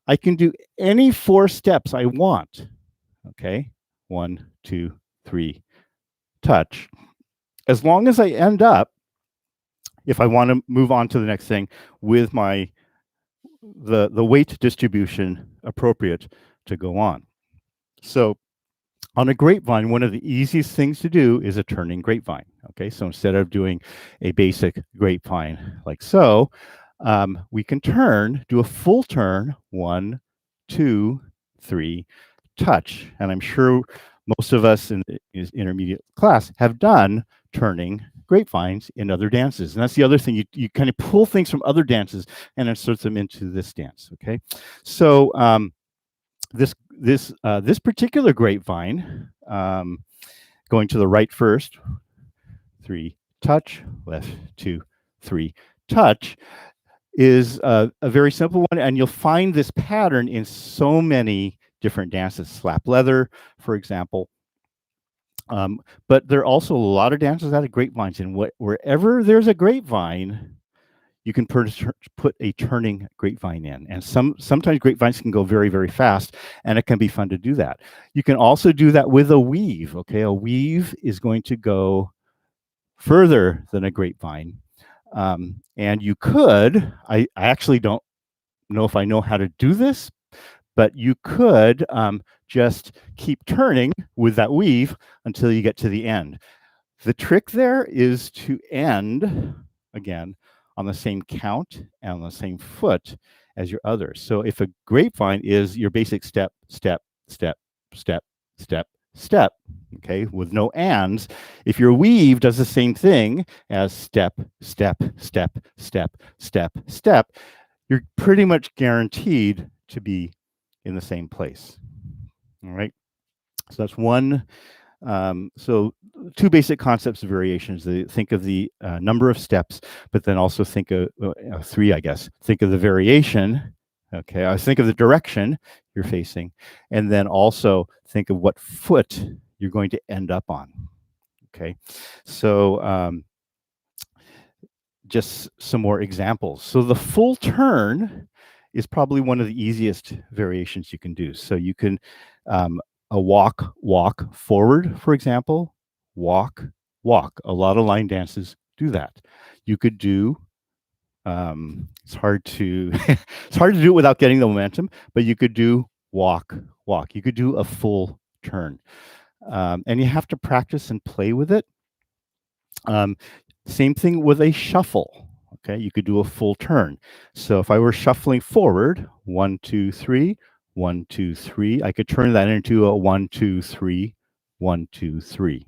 I can do any 4 steps I want. Okay, 1, 2, 3, touch. As long as I end up, if I want to move on to the next thing, with my the weight distribution appropriate to go on. So on a grapevine, one of the easiest things to do is a turning grapevine. Okay, so instead of doing a basic grapevine like so, we can do a full turn, 1, 2, 3, touch. And I'm sure most of us in intermediate class have done turning grapevines in other dances. And that's the other thing, you kind of pull things from other dances and insert them into this dance. Okay, so this particular grapevine, going to the right first, 3, touch, left, 2, 3, touch, is a very simple one, and you'll find this pattern in so many different dances. Slap leather, for example. But there are also a lot of dances out of grapevines, and wherever there's a grapevine, you can put a turning grapevine in. And sometimes grapevines can go very, very fast, and it can be fun to do that. You can also do that with a weave. Okay, a weave is going to go further than a grapevine. And you could, I actually don't know if I know how to do this, but you could just keep turning with that weave until you get to the end. The trick there is to end, again, on the same count and on the same foot as your others. So if a grapevine is your basic step, step, step, step, step, step, okay, with no ands, if your weave does the same thing as step, step, step, step, step, step, you're pretty much guaranteed to be in the same place. All right, so that's one. So 2 basic concepts of variations. Think of the number of steps, but then also think of 3, I guess. Think of the variation. Okay, I think of the direction you're facing, and then also think of what foot you're going to end up on. Okay, so just some more examples. So the full turn is probably one of the easiest variations you can do. So you can a walk forward, for example, walk. A lot of line dances do that. You could do, it's hard to do it without getting the momentum, but you could do walk. You could do a full turn. And you have to practice and play with it. Same thing with a shuffle. Okay, you could do a full turn. So if I were shuffling forward, 1, 2, 3, 1, 2, 3, I could turn that into a 1, 2, 3, 1, 2, 3.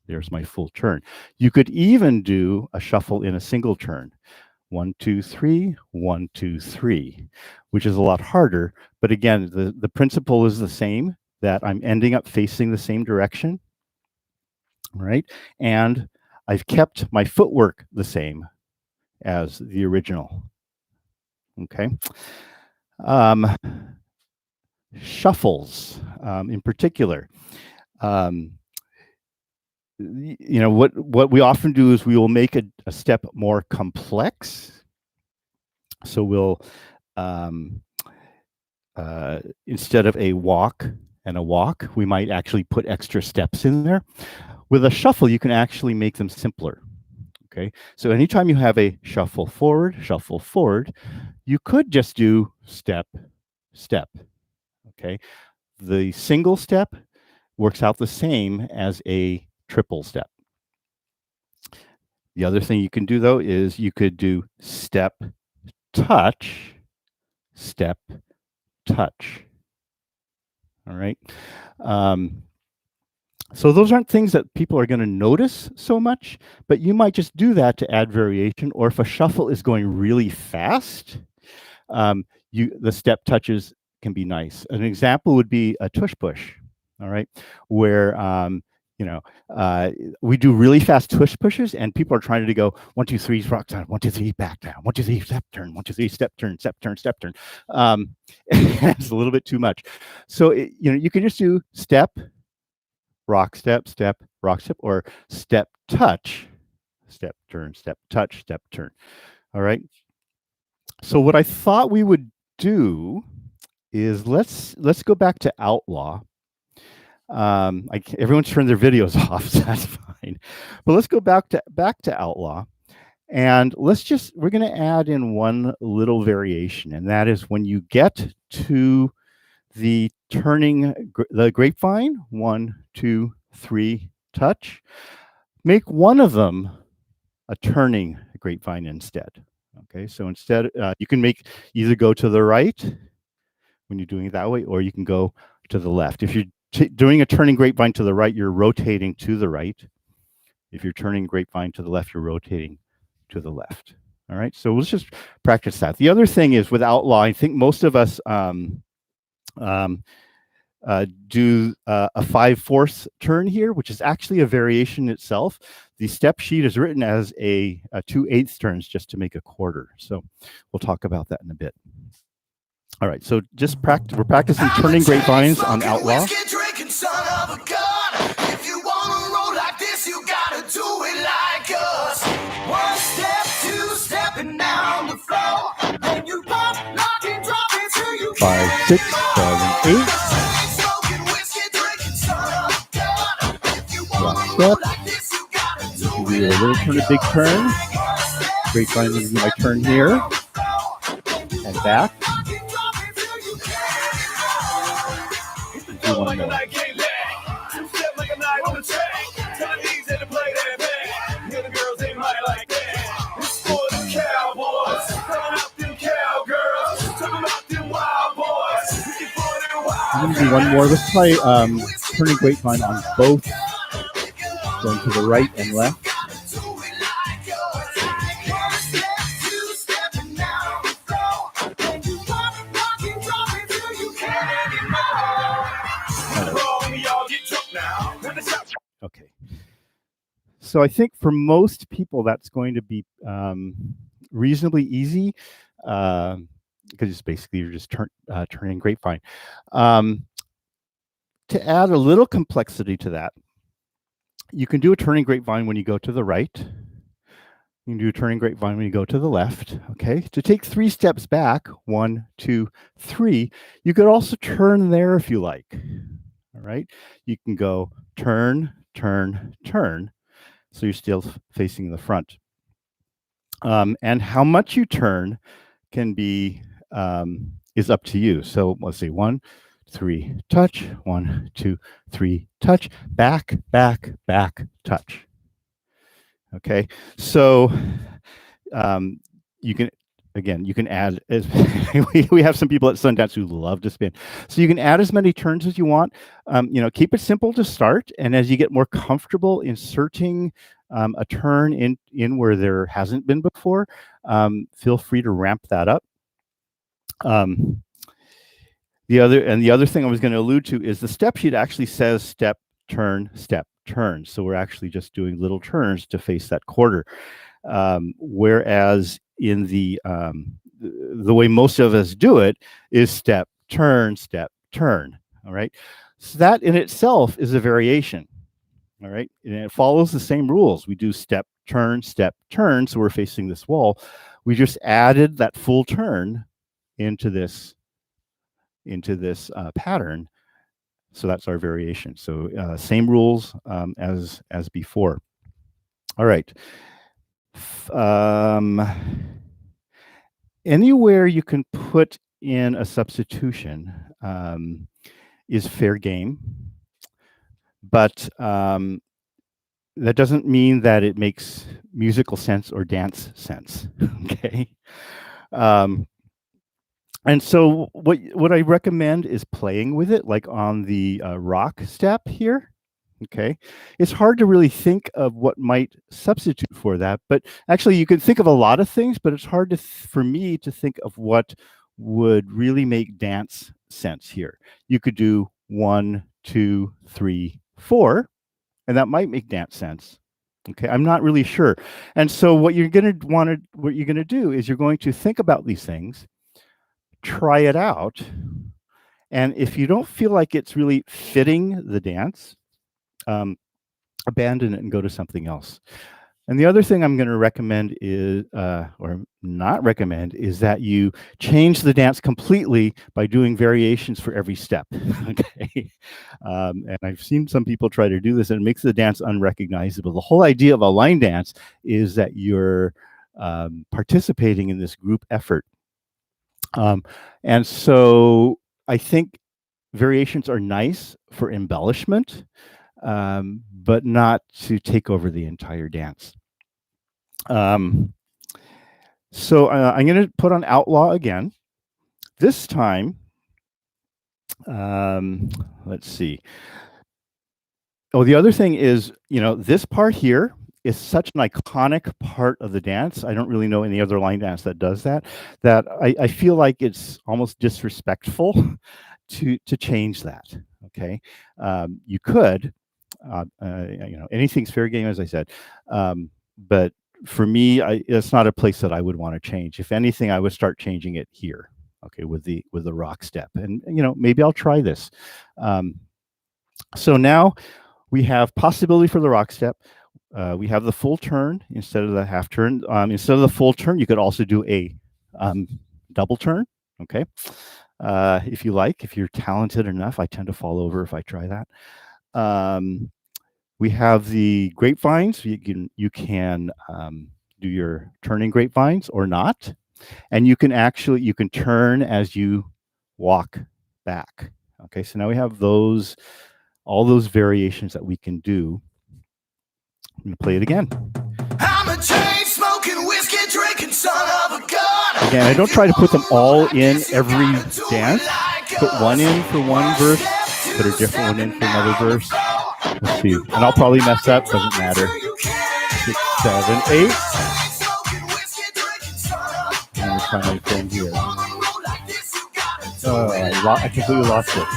There's my full turn. You could even do a shuffle in a single turn. 1, 2, 3, 1, 2, 3, which is a lot harder. But again, the principle is the same, that I'm ending up facing the same direction, right? And I've kept my footwork the same as the original. Okay. Shuffles, in particular. You know, what we often do is we will make a step more complex. So we'll, instead of a walk and a walk, we might actually put extra steps in there. With a shuffle, you can actually make them simpler. Okay, so anytime you have a shuffle forward, you could just do step, step. Okay, the single step works out the same as a triple step. The other thing you can do, though, is you could do step, touch, step, touch. All right. So those aren't things that people are going to notice so much, but you might just do that to add variation. Or if a shuffle is going really fast, the step touches can be nice. An example would be a tush push. All right, where we do really fast tush pushes, and people are trying to go 1, 2, 3, rock down, 1, 2, 3, back down, 1, 2, 3, step turn, 1, 2, 3, step turn, step turn, step turn. It's a little bit too much. So you can just do step, rock, step, step, rock, step, or step, touch, step, turn, step, touch, step, turn. All right. So what I thought we would do is let's go back to Outlaw. Everyone's turned their videos off, so that's fine. But let's go back to Outlaw, and we're going to add in one little variation, and that is when you get to the turning the grapevine, 1, 2, 3, touch, make one of them a turning grapevine instead. Okay, so instead you can either go to the right when you're doing it that way, or you can go to the left. If you're doing a turning grapevine to the right, you're rotating to the right. If you're turning grapevine to the left, you're rotating to the left. All right, so let's just practice that. The other thing is with Outlaw, I think most of us do a 5/4 turn here, which is actually a variation itself. The step sheet is written as a 2/8 turns just to make a quarter. So we'll talk about that in a bit. All right, so just we're practicing turning grapevines on Outlaw. If you wanna roll like this, you gotta do it like us. 1 step, 2 stepping down the floor. Then you pop, lock, and drop it till you 5, 6, 7, 8. Rock step. Do a little turn, a big turn. Grapevine is my turn here. And back. Do one more. I'm going to do one more. Let's try turning grapevine on both, going to the right and left. Okay. So I think for most people that's going to be reasonably easy. Because it's basically you're just turning grapevine. To add a little complexity to that, you can do a turning grapevine when you go to the right. You can do a turning grapevine when you go to the left. Okay. To take 3 steps back, 1, 2, 3, you could also turn there if you like. All right. You can go turn, turn, turn. So you're still facing the front. And how much you turn can be is up to you. So let's see, 1, 3, touch, 1, 2, 3, touch, back, back, back, touch. Okay, so you can add as we have some people at Sundance who love to spin. So you can add as many turns as you want. Keep it simple to start, and as you get more comfortable inserting a turn in where there hasn't been before, feel free to ramp that up. The other thing I was going to allude to is the step sheet actually says step, turn, step. turns. So we're actually just doing little turns to face that quarter. Whereas in the way most of us do it is step, turn, all right? So that in itself is a variation, all right? And it follows the same rules. We do step, turn, so we're facing this wall. We just added that full turn into this pattern. So that's our variation. So same rules as before. All right. Anywhere you can put in a substitution is fair game, but that doesn't mean that it makes musical sense or dance sense. Okay. And so what I recommend is playing with it, like on the rock step here. Okay. It's hard to really think of what might substitute for that, but actually you can think of a lot of things, but it's hard for me to think of what would really make dance sense here. You could do 1, 2, 3, 4, and that might make dance sense. Okay, I'm not really sure. And so what you're going to do is you're going to think about these things, try it out, and if you don't feel like it's really fitting the dance, abandon it and go to something else. And the other thing I'm going to recommend is, or not recommend, is that you change the dance completely by doing variations for every step. Okay, and I've seen some people try to do this, and it makes the dance unrecognizable. The whole idea of a line dance is that you're participating in this group effort, and so I think variations are nice for embellishment, but not to take over the entire dance. So I'm going to put on Outlaw again. This time, let's see. Oh, the other thing is, this part here is such an iconic part of the dance. I don't really know any other line dance that does that, I feel like it's almost disrespectful to change that. Okay. You could, anything's fair game, as I said, but for me, it's not a place that I would want to change. If anything, I would start changing it here. Okay, with the rock step, and maybe I'll try this. So now we have possibility for the rock step. We have the full turn instead of the half turn. Instead of the full turn, you could also do a double turn. Okay, if you like, if you're talented enough. I tend to fall over if I try that. We have the grapevines. You can do your turning grapevines or not, and you can turn as you walk back. Okay, so now we have all those variations that we can do. I'm going to play it again. I'm a chain smoking, whiskey drinking son of a gun. Again, I don't try to put them all in every dance. Put one in for one verse, put a different one in for another verse. Let's see, and I'll probably mess up, doesn't matter. 6, 7, 8. And we'll try my thing here. I completely lost it.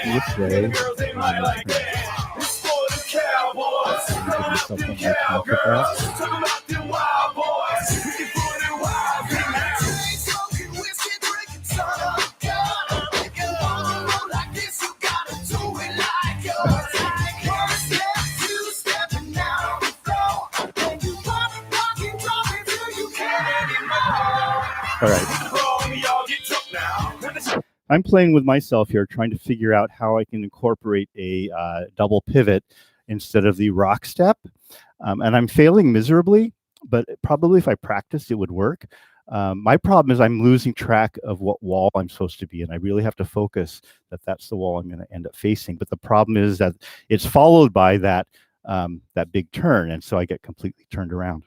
This way. All right. I'm playing with myself here, trying to figure out how I can incorporate a double pivot instead of the rock step. And I'm failing miserably, but probably if I practiced, it would work. My problem is I'm losing track of what wall I'm supposed to be in. I really have to focus that that's the wall I'm going to end up facing. But the problem is that it's followed by that big turn, and so I get completely turned around.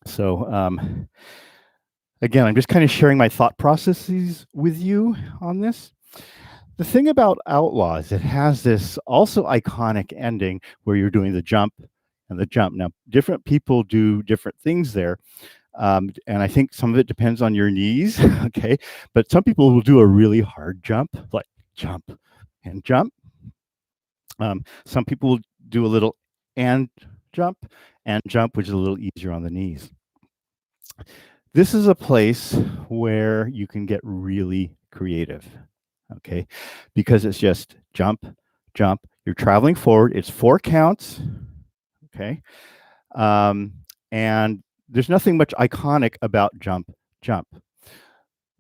So again, I'm just kind of sharing my thought processes with you on this. The thing about Outlaw is it has this also iconic ending where you're doing the jump and the jump. Now, different people do different things there. And I think some of it depends on your knees, okay? But some people will do a really hard jump, like jump and jump. Some people will do a little and jump, which is a little easier on the knees. This is a place where you can get really creative, okay? Because it's just jump, jump. You're traveling forward. It's 4 counts, okay? And there's nothing much iconic about jump, jump.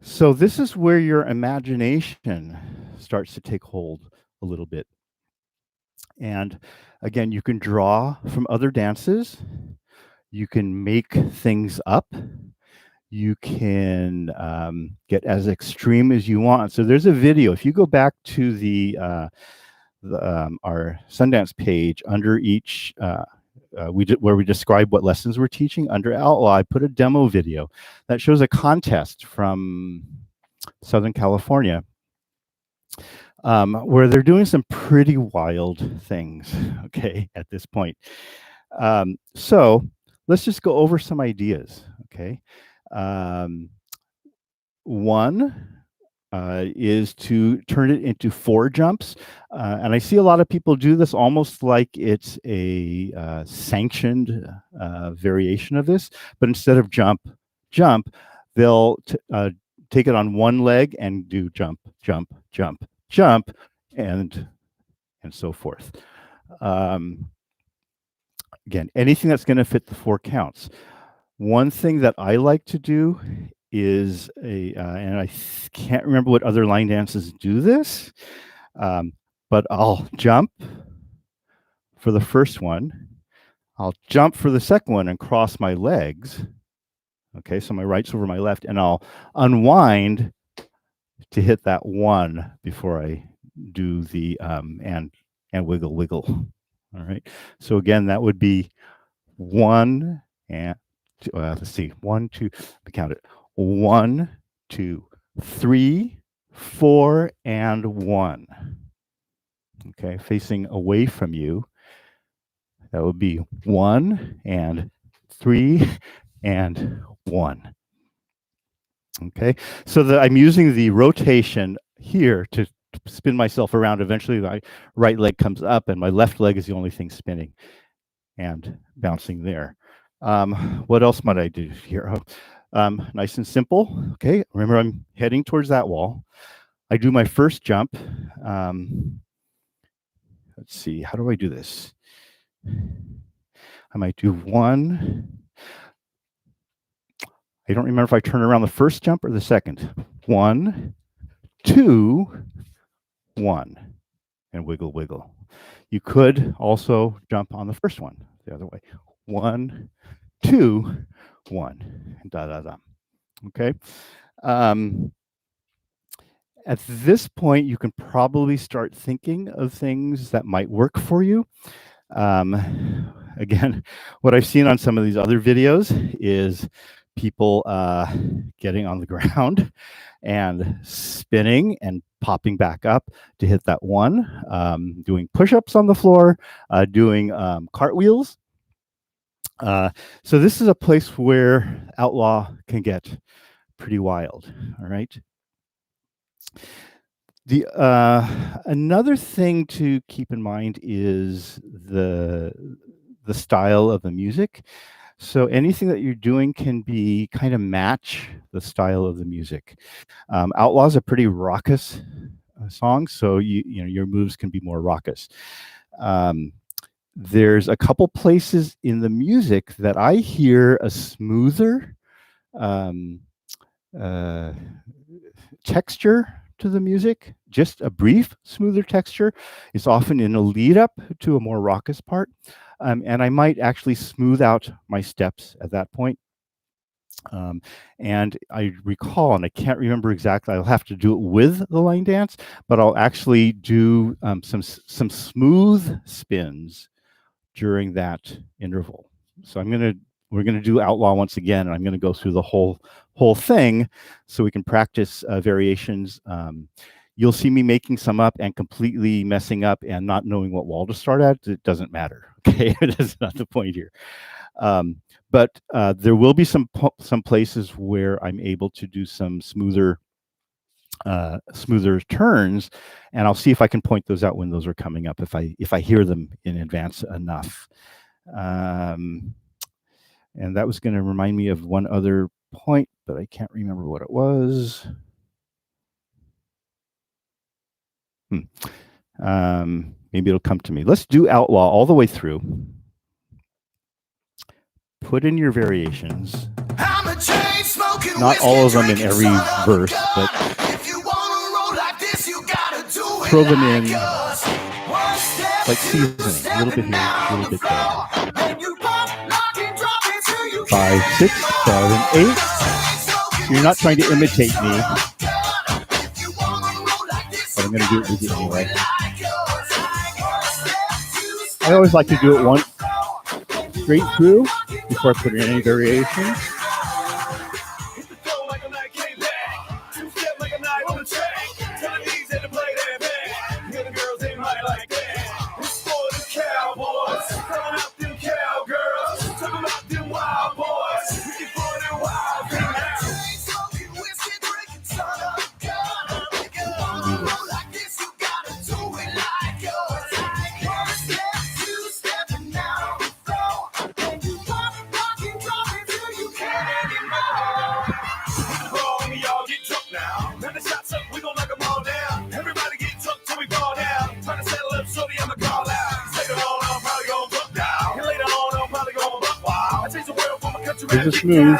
So this is where your imagination starts to take hold a little bit. And again, you can draw from other dances. You can make things up. You can get as extreme as you want. So there's a video. If you go back to our Sundance page, under each where we describe what lessons we're teaching, under Outlaw, I put a demo video that shows a contest from Southern California where they're doing some pretty wild things, okay, at this point. So let's just go over some ideas, okay? One is to turn it into 4 jumps. And I see a lot of people do this almost like it's a sanctioned variation of this, but instead of jump, jump, they'll take it on one leg and do jump, jump, jump, jump, and so forth. Again, anything that's going to fit the 4 counts. One thing that I like to do is and I can't remember what other line dances do this, but I'll jump for the first one. I'll jump for the second one and cross my legs. Okay, so my right's over my left, and I'll unwind to hit that 1 before I do the and wiggle, wiggle. All right. So again, that would be 1 and let's see, 1, 2. Let me count it. 1, 2, 3, 4, and 1. Okay, facing away from you. That would be 1 and 3 and 1. Okay, so I'm using the rotation here to spin myself around. Eventually, my right leg comes up, and my left leg is the only thing spinning and bouncing there. What else might I do here? Nice and simple. Okay, remember I'm heading towards that wall. I do my first jump. Let's see, how do I do this? I might do 1. I don't remember if I turn around the first jump or the second. 1, 2, 1, and wiggle, wiggle. You could also jump on the first one the other way. 1, 2, 1, and da da da. Okay. At this point, you can probably start thinking of things that might work for you. Again, what I've seen on some of these other videos is people getting on the ground and spinning and popping back up to hit that 1, doing push-ups on the floor, doing cartwheels. So this is a place where Outlaw can get pretty wild, all right? The another thing to keep in mind is the style of the music. So anything that you're doing can be kind of match the style of the music. Outlaw's a pretty raucous song, so you know your moves can be more raucous. There's a couple places in the music that I hear a smoother texture to the music, just a brief smoother texture. It's often in a lead up to a more raucous part. And I might actually smooth out my steps at that point. And I recall, and I can't remember exactly, I'll have to do it with the line dance, but I'll actually do some smooth spins during that interval. So we're gonna do Outlaw once again, and I'm gonna go through the whole thing so we can practice variations. you'll see me making some up and completely messing up and not knowing what wall to start at. It doesn't matter. Okay, that's not the point here. But there will be some places where I'm able to do some smoother turns, and I'll see if I can point those out when those are coming up if I hear them in advance enough. And that was going to remind me of one other point, but I can't remember what it was. Maybe it'll come to me. Let's do Outlaw all the way through. Put in your variations. Not all of them in every verse, but throw them in like seasoning, a little bit here, a little bit there. 5, 6, 7, 8. So you're not trying to imitate me, but I'm going to do it with you anyway. I always like to do it once straight through before I put in any variations. This is smooth.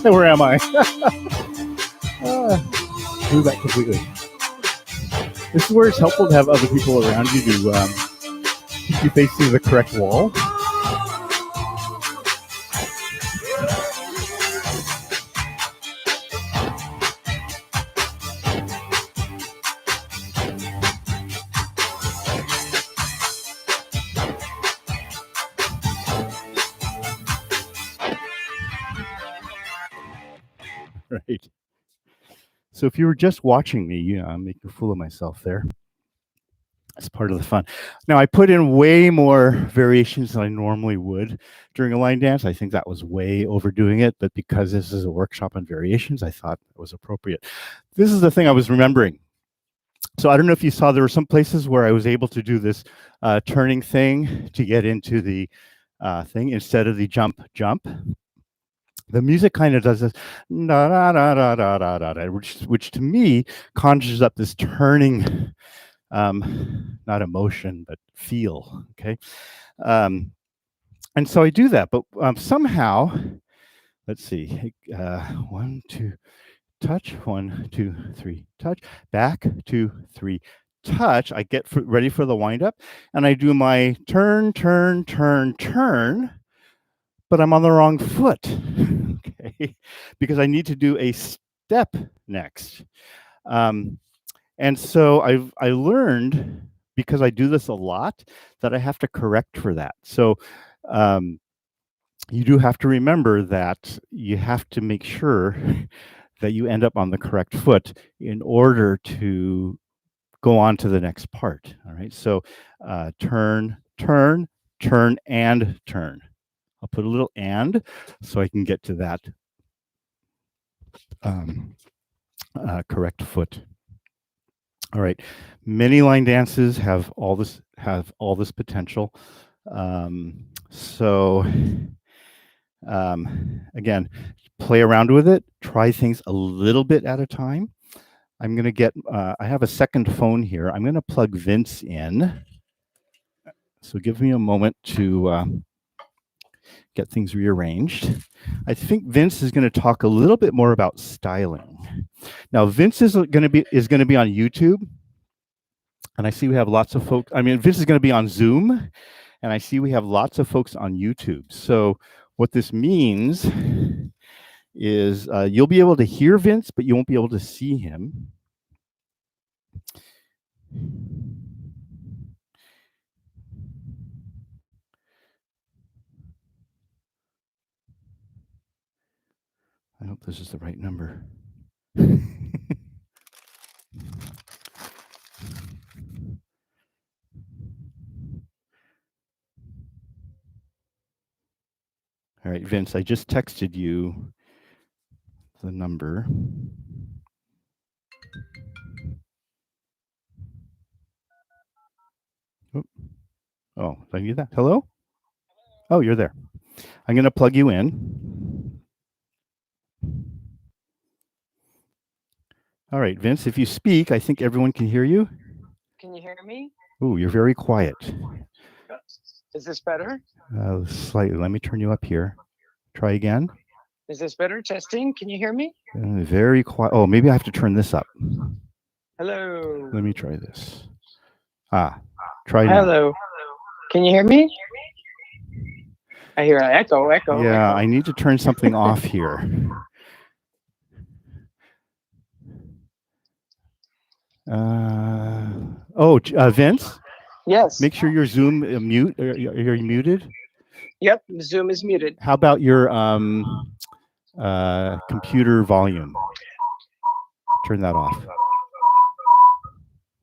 Where am I? Do that completely. This is where it's helpful to have other people around you to keep you facing the correct wall. Right. So if you were just watching me, I'm making a fool of myself there. That's part of the fun. Now, I put in way more variations than I normally would during a line dance. I think that was way overdoing it, but because this is a workshop on variations, I thought it was appropriate. This is the thing I was remembering. So I don't know if you saw, there were some places where I was able to do this turning thing to get into the thing instead of the jump. The music kind of does this, da, da, da, da, da, da, da, da, which to me conjures up this turning, not emotion, but feel, okay? And so I do that, but somehow, let's see, 1, 2, touch, 1, 2, 3, touch, back, 2, 3, touch. I get ready for the wind up, and I do my turn, but I'm on the wrong foot, okay? Because I need to do a step next. And so I learned, because I do this a lot, that I have to correct for that. So you do have to remember that you have to make sure that you end up on the correct foot in order to go on to the next part, all right? So turn, and turn. I'll put a little and so I can get to that correct foot. All right. Many line dances have all this potential. So again, play around with it. Try things a little bit at a time. I'm going to get. I have a second phone here. I'm going to plug Vince in. So give me a moment to get things rearranged. I think Vince is going to talk a little bit more about styling. Now, Vince is going to be on YouTube. And I see we have lots of folks. I mean, Vince is going to be on Zoom, and I see we have lots of folks on YouTube. So what this means is you'll be able to hear Vince, but you won't be able to see him. I hope this is the right number. All right, Vince, I just texted you the number. Oh, did I need that? Hello? Oh, you're there. I'm going to plug you in. All right, Vince, if you speak, I think everyone can hear you. Can you hear me? Oh, you're very quiet. Is this better? Slightly. Let me turn you up here. Try again. Is this better? Testing. Can you hear me? Very quiet. Oh, maybe I have to turn this up. Hello. Let me try this. Try now. Hello. Can you hear me? I hear an echo. Yeah, Echo. I need to turn something off here. Vince? Yes. Make sure your Zoom mute. You're muted. Yep. Zoom is muted. How about your computer volume? Turn that off.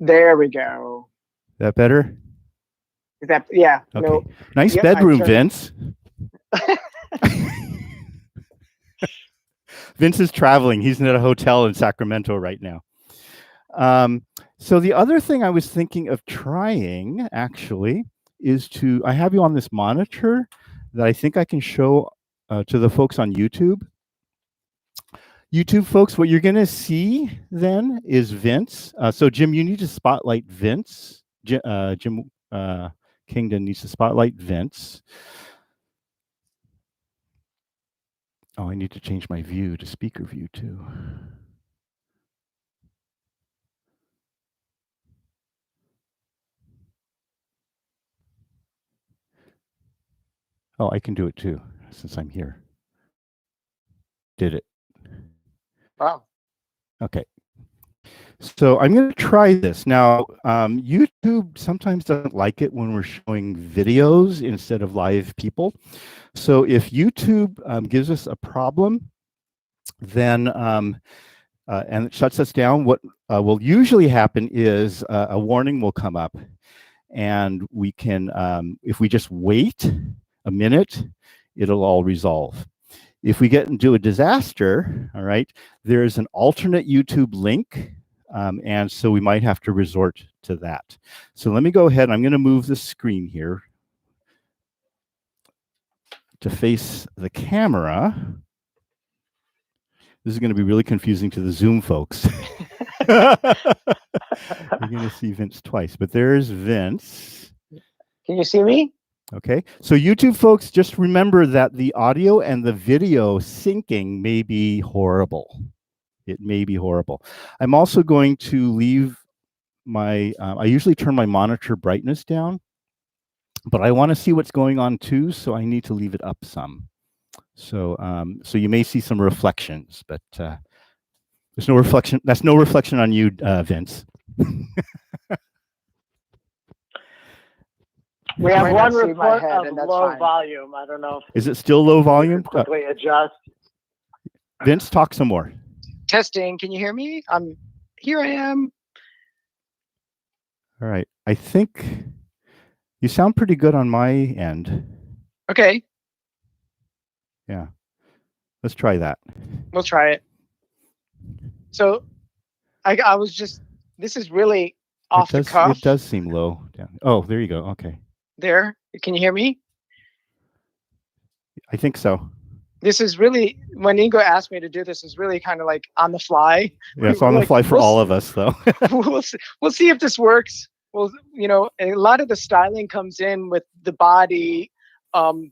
There we go. That better? Is that? Yeah. Okay. No. Nice Yep, bedroom, Vince. Vince is traveling. He's at a hotel in Sacramento right now. So the other thing I was thinking of trying, actually, is I have you on this monitor that I think I can show to the folks on YouTube. YouTube folks, what you're going to see then is Vince. So Jim, you need to spotlight Vince. Jim Kingdon needs to spotlight Vince. Oh, I need to change my view to speaker view too. Oh, I can do it too, since I'm here. Did it. Wow. Okay. So I'm going to try this. Now, YouTube sometimes doesn't like it when we're showing videos instead of live people. So if YouTube gives us a problem, then and it shuts us down, what will usually happen is a warning will come up, and we can, if we just wait a minute, it'll all resolve. If we get into a disaster, all right, there's an alternate YouTube link, and so we might have to resort to that. So let me go ahead. I'm going to move the screen here to face the camera. This is going to be really confusing to the Zoom folks. You're going to see Vince twice, but there's Vince. Can you see me? Okay, so YouTube folks, just remember that the audio and the video syncing may be horrible. It may be horrible. I'm also going to leave my, I usually turn my monitor brightness down, but I want to see what's going on too, so I need to leave it up some. So, so you may see some reflections, but there's no reflection. That's no reflection on you, Vince. We have Might one not see my report head, of and that's low fine. volume. I don't know if Is it still low volume? quickly adjust. Vince, talk some more. Testing. Can you hear me? Here I am. All right. I think you sound pretty good on my end. Okay. Yeah. Let's try that. We'll try it. So I was just, this is really off the cuff. It does seem low down. Oh, there you go. Okay. There, can you hear me? I think so. This is really, when Ingo asked me to do this, is really kind of like on the fly. Yeah, it's on the Like, fly for all of us, though. we'll see if this works. Well, you know, a lot of the styling comes in with the body,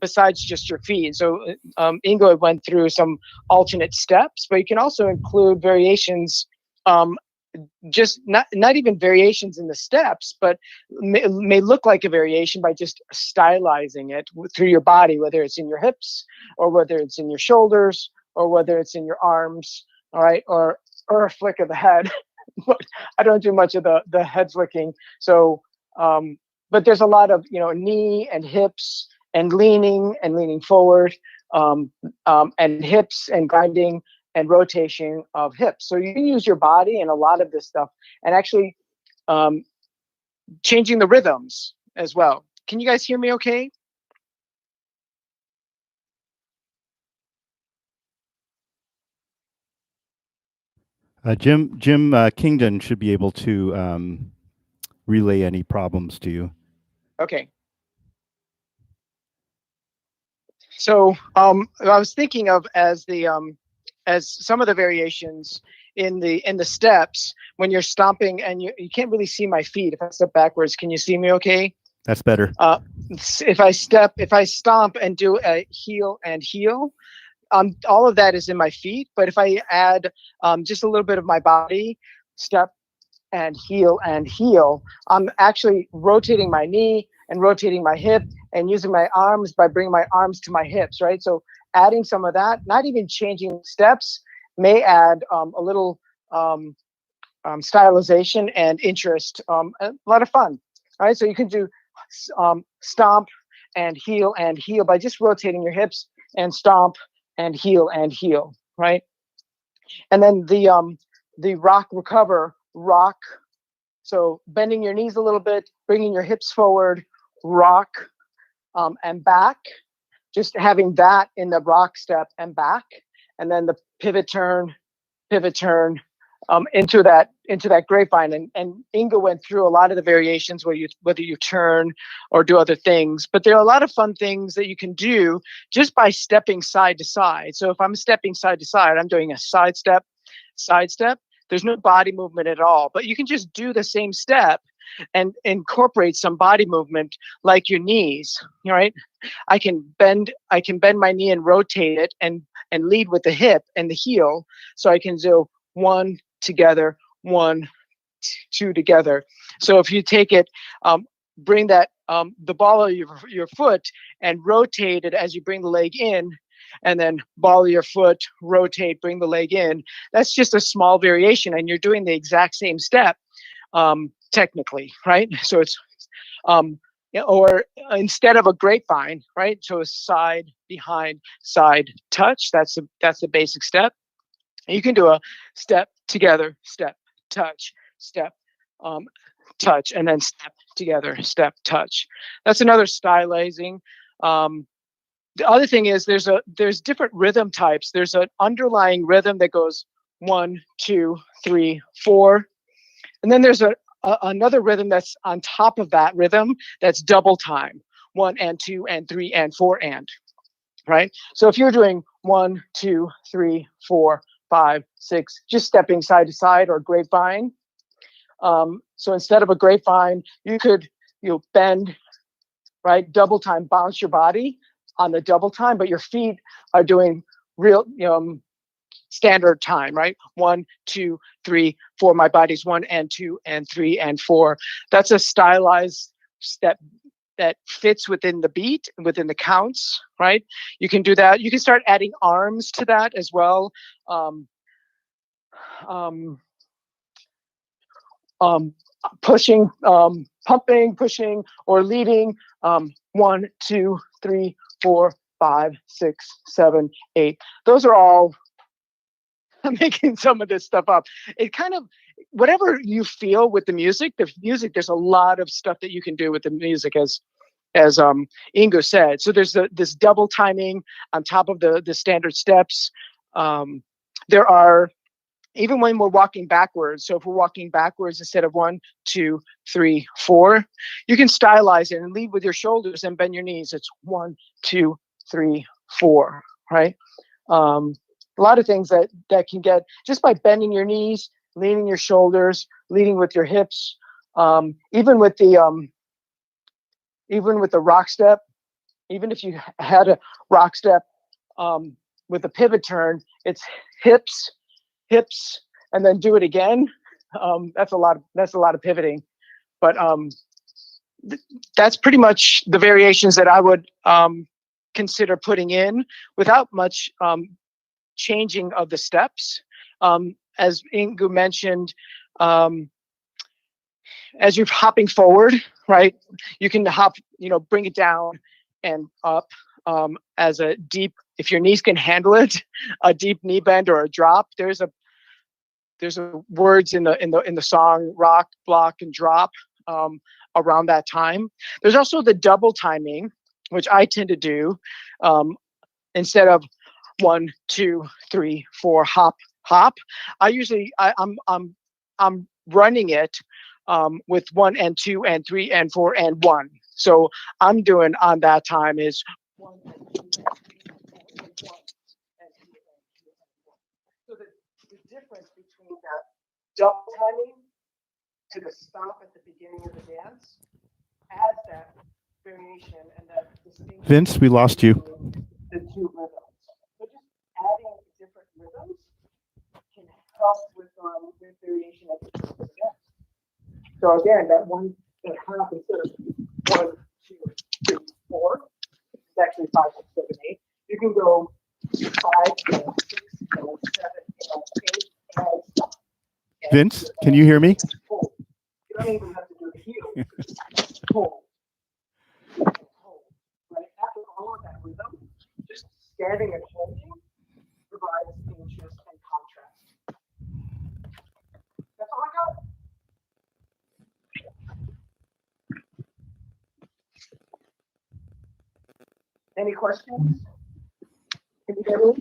besides just your feet. So Ingo went through some alternate steps, but you can also include variations, just not even variations in the steps, but may look like a variation by just stylizing it through your body, whether it's in your hips or whether it's in your shoulders or whether it's in your arms, all right, or a flick of the head. But I don't do much of the head flicking. So, but there's a lot of, you know, knee and hips and leaning forward, and hips and grinding and rotation of hips. So you can use your body in a lot of this stuff, and actually changing the rhythms as well. Can you guys hear me okay? Jim Kingdon should be able to relay any problems to you. Okay. So I was thinking of as some of the variations in the steps when you're stomping, and you can't really see my feet. If I step backwards, can you see me okay? That's better. If I stomp and do a heel and heel, all of that is in my feet. But if I add just a little bit of my body, step and heel, I'm actually rotating my knee and rotating my hip and using my arms by bringing my arms to my hips, right? So adding some of that, not even changing steps, may add a little stylization and interest, a lot of fun, right? So you can do stomp and heel by just rotating your hips, and stomp and heel, right? And then the rock recover, rock. So bending your knees a little bit, bringing your hips forward, rock, and back. Just having that in the rock step and back, and then the pivot turn, into that grapevine. And Inga went through a lot of the variations whether you turn or do other things. But there are a lot of fun things that you can do just by stepping side to side. So if I'm stepping side to side, I'm doing a side step. There's no body movement at all, but you can just do the same step and incorporate some body movement, like your knees, right? I can bend my knee and rotate it and lead with the hip and the heel. So I can do one together, one, two together. So if you take it, bring that the ball of your foot and rotate it as you bring the leg in, and then ball of your foot, rotate, bring the leg in. That's just a small variation, and you're doing the exact same step, technically, right? So it's or instead of a grapevine, right? So a side, behind, side, touch. That's the basic step. And you can do a step together, step, touch, step, touch, and then step together, step, touch. That's another stylizing. The other thing is there's different rhythm types. There's an underlying rhythm that goes 1, 2, 3, 4, and then there's another rhythm that's on top of that rhythm that's double time, 1 and 2 and 3 and 4 and, right? So if you're doing 1, 2, 3, 4, 5, 6, just stepping side to side, or grapevine. So instead of a grapevine, you could bend, right? Double time, bounce your body on the double time, but your feet are doing real standard time, right? 1, 2, 3, 4. My body's 1 and 2 and 3 and 4. That's a stylized step that fits within the beat, within the counts, right? You can do that. You can start adding arms to that as well. Pushing, pumping, pushing, or leading. 1, 2, 3, 4, 5, 6, 7, 8. Those are all, I'm making some of this stuff up. It kind of, whatever you feel with the music, there's a lot of stuff that you can do with the music, as Ingo said. So there's this double timing on top of the standard steps. There are even when we're walking backwards. So if we're walking backwards instead of 1, 2, 3, 4, you can stylize it and lead with your shoulders and bend your knees. It's 1, 2, 3, 4, right? A lot of things that can get just by bending your knees, leaning your shoulders, leading with your hips, even with the rock step. Even if you had a rock step with a pivot turn, it's hips, hips, and then do it again. That's a lot of pivoting, but that's pretty much the variations that I would consider putting in without much changing of the steps. As Ingu mentioned, as you're hopping forward, right, you can hop, bring it down and up as a deep, if your knees can handle it, a deep knee bend or a drop. There's a words in the song rock, block, and drop around that time. There's also the double timing, which I tend to do instead of 1, 2, 3, 4, hop, hop. I'm running it with 1 and 2 and 3 and 4 and 1. So I'm doing on that time is 1 and 2 and 3 and 4 and 1 and 2 and 3 and 1. So the difference between that double timing to the stop at the beginning of the dance adds that variation and that distinction. Vince, we lost you. The two rhythms. So just adding different rhythms can help with variation at the beginning of the dance. So again, that half instead of 1, 2, 3, 4, it's actually 5, 6, 7, 8. You can go 5, 6, 7, 8, and stop. Vince, can you hear me? Hold. You don't even have to do the heel. Hold. Hold. Right? After all of that rhythm, just standing and holding provides interest and contrast. That's all I got. Any questions? Can you hear me?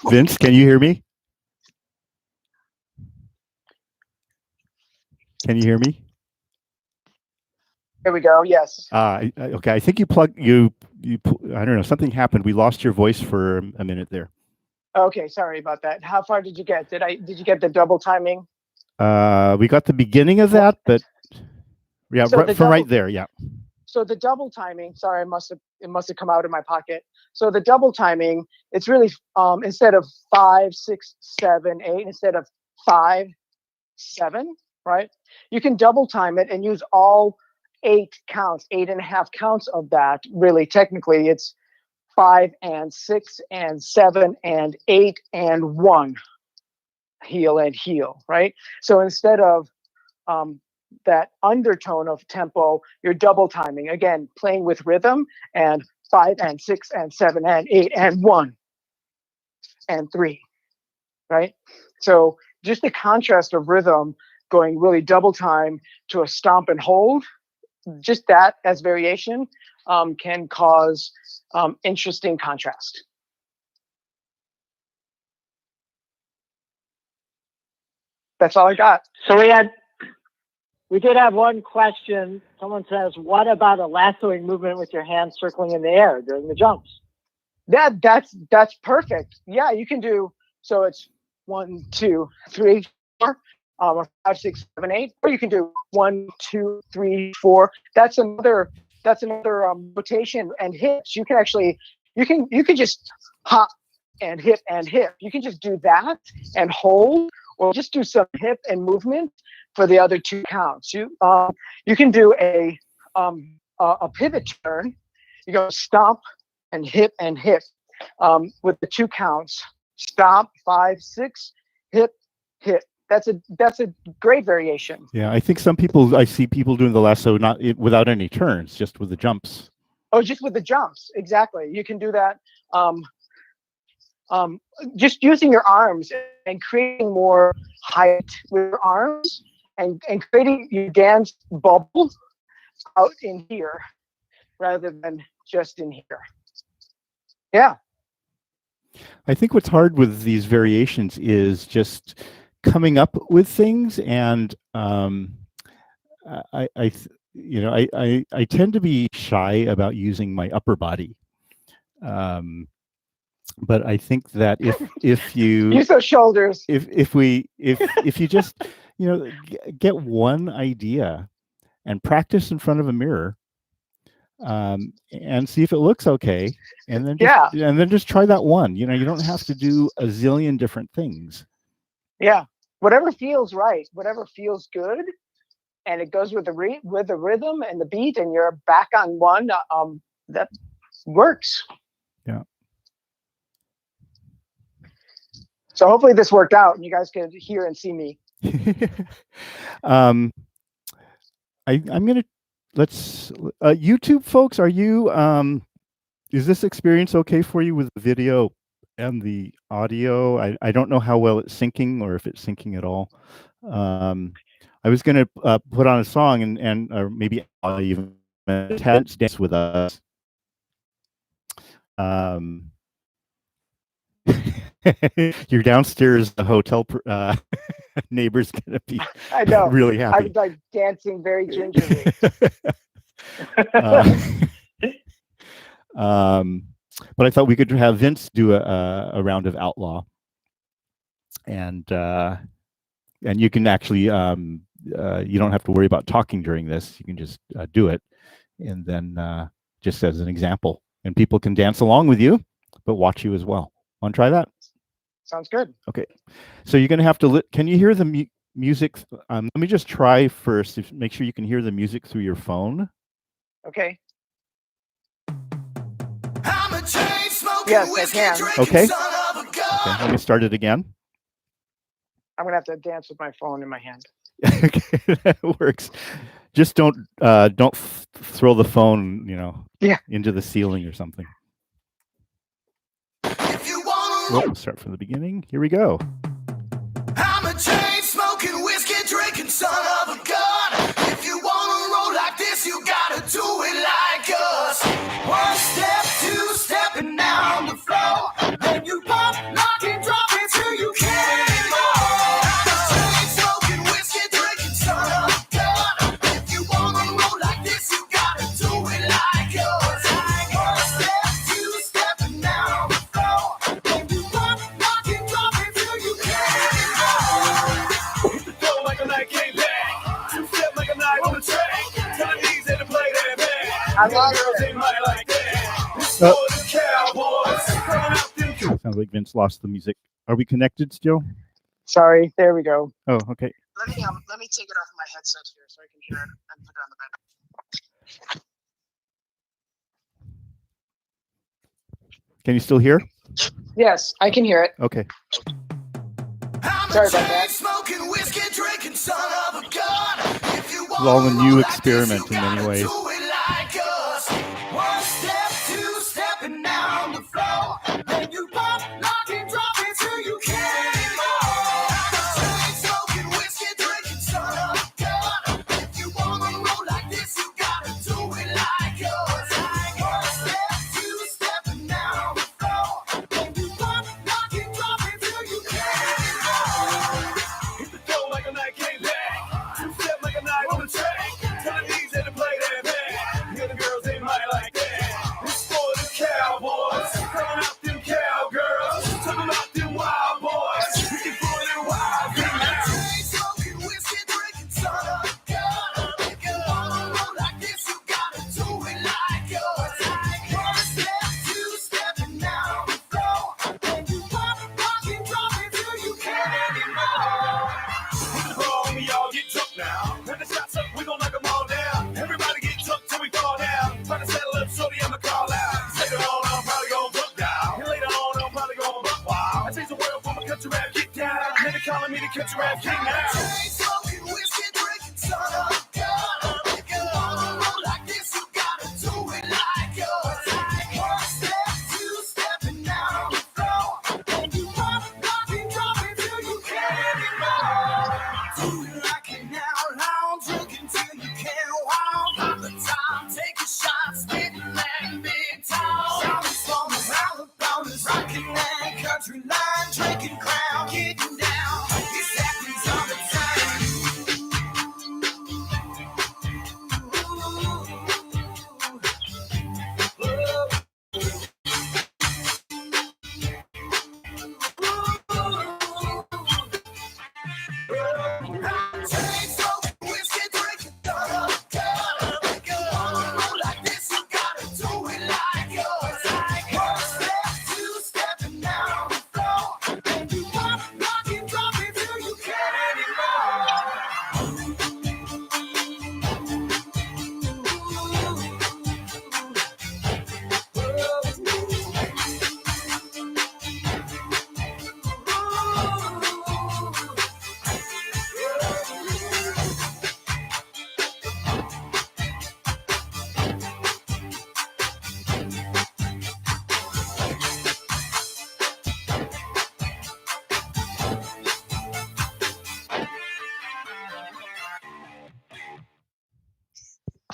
Vince, can you hear me? Can you hear me? There we go. Yes. Okay. I think you I don't know. Something happened. We lost your voice for a minute there. Okay. Sorry about that. How far did you get? Did you get the double timing? We got the beginning of that, but yeah, So from right there. Yeah. So the double timing, sorry, it must have come out of my pocket. So the double timing, it's really instead of 5, 6, 7, 8, instead of 5, 7, right? You can double time it and use all 8 counts, 8.5 counts of that. Really, technically, it's 5 and 6 and 7 and 8 and 1, heel and heel, right? So instead of that undertone of tempo, you're double timing, again, playing with rhythm, and 5 and 6 and 7 and 8 and 1 and 3, right? So just the contrast of rhythm going really double time to a stomp and hold, just that as variation can cause interesting contrast. That's all I got. So we did have one question. Someone says, what about a lassoing movement with your hands circling in the air during the jumps? That's perfect. Yeah, you can do, so it's 1, 2, 3, 4, 5, 6, 7, 8, or you can do 1, 2, 3, 4. That's another rotation and hips. You can actually, you can just hop and hip and hip. You can just do that and hold, or just do some hip and movement for the other 2 counts. You can do a pivot turn. You go stomp and hip with the 2 counts. Stomp, 5, 6, hip, hip. That's a great variation. Yeah, I think I see people doing the lasso without any turns, just with the jumps. Oh, just with the jumps, exactly. You can do that. Just using your arms and creating more height with your arms and creating your dance bubble out in here rather than just in here. Yeah. I think what's hard with these variations is just coming up with things, and I tend to be shy about using my upper body. But I think that if you Use those shoulders. if you just get one idea and practice in front of a mirror, and see if it looks okay, and then just try that one. You don't have to do a zillion different things. Yeah, whatever feels right, whatever feels good, and it goes with the rhythm and the beat, and you're back on one. That works. Yeah. So hopefully this worked out, and you guys can hear and see me. I'm gonna YouTube folks. Are you? Is this experience okay for you with the video and the audio? I don't know how well it's syncing, or if it's syncing at all. I was going to put on a song and or maybe I'll even dance with us. You're downstairs. The hotel neighbor's going to be really happy. I'm like dancing very gingerly. But I thought we could have Vince do a round of Outlaw, and you can actually you don't have to worry about talking during this. You can just do it, and then just as an example, and people can dance along with you, but watch you as well. Want to try that? Sounds good. Okay, so you're going to have to. Can you hear the music? Let me just try first. Make sure you can hear the music through your phone. Okay. Yes, I can. Okay. Let me start it again. I'm gonna have to dance with my phone in my hand. Okay, that works. Just don't throw the phone, into the ceiling or something. We'll start from the beginning. Here we go. I'm a chain smoking, whiskey drinking son of a gun. If you wanna roll like this, you gotta do it like us. One step, two step, and down the floor. Then you pump, lock, and drop it till you can't anymore. I'm a chain smoking, whiskey drinking son of a gun. If you wanna roll like this, you gotta do it like us. One step, two step, and down the floor. Then you pump, lock, and drop it till you can't anymore. Hit the floor like a night game back. Two step like a night on the track. Tell the knees and to play that back. I love it. Like that. Sounds like Vince lost the music. Are we connected still? Sorry. There we go. Oh, okay. Let me take it off my headset here so I can hear it and put it on the bed. Can you still hear? Yes, I can hear it. Okay. Sorry about that. Smoking whiskey, drinking son of a gun. If you It's all a new experiment in many ways. One step, two step, and down the floor. Then you pump, lock, and drop it till you can't anymore. Smoking whiskey, drinking son of a gun. If you wanna roll like this, you gotta do it like us. One step, two step, and down the floor. Then you pump, lock, and drop it till you can't anymore. Hit the door like a night came back. Two step like a night on the track. Tell the knees and to play that back.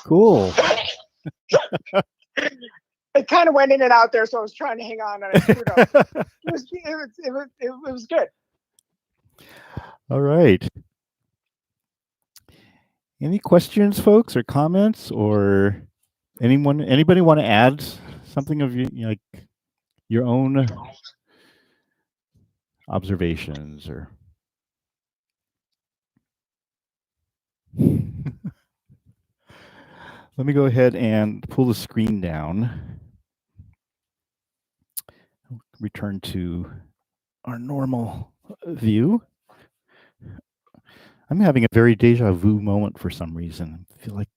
Cool. It kind of went in and out there, so I was trying to hang on and I screwed up. It was good. All right. Any questions, folks, or comments, or anybody want to add something of like your own observations or? Let me go ahead and pull the screen down. Return to our normal view. I'm having a very deja vu moment for some reason. I feel like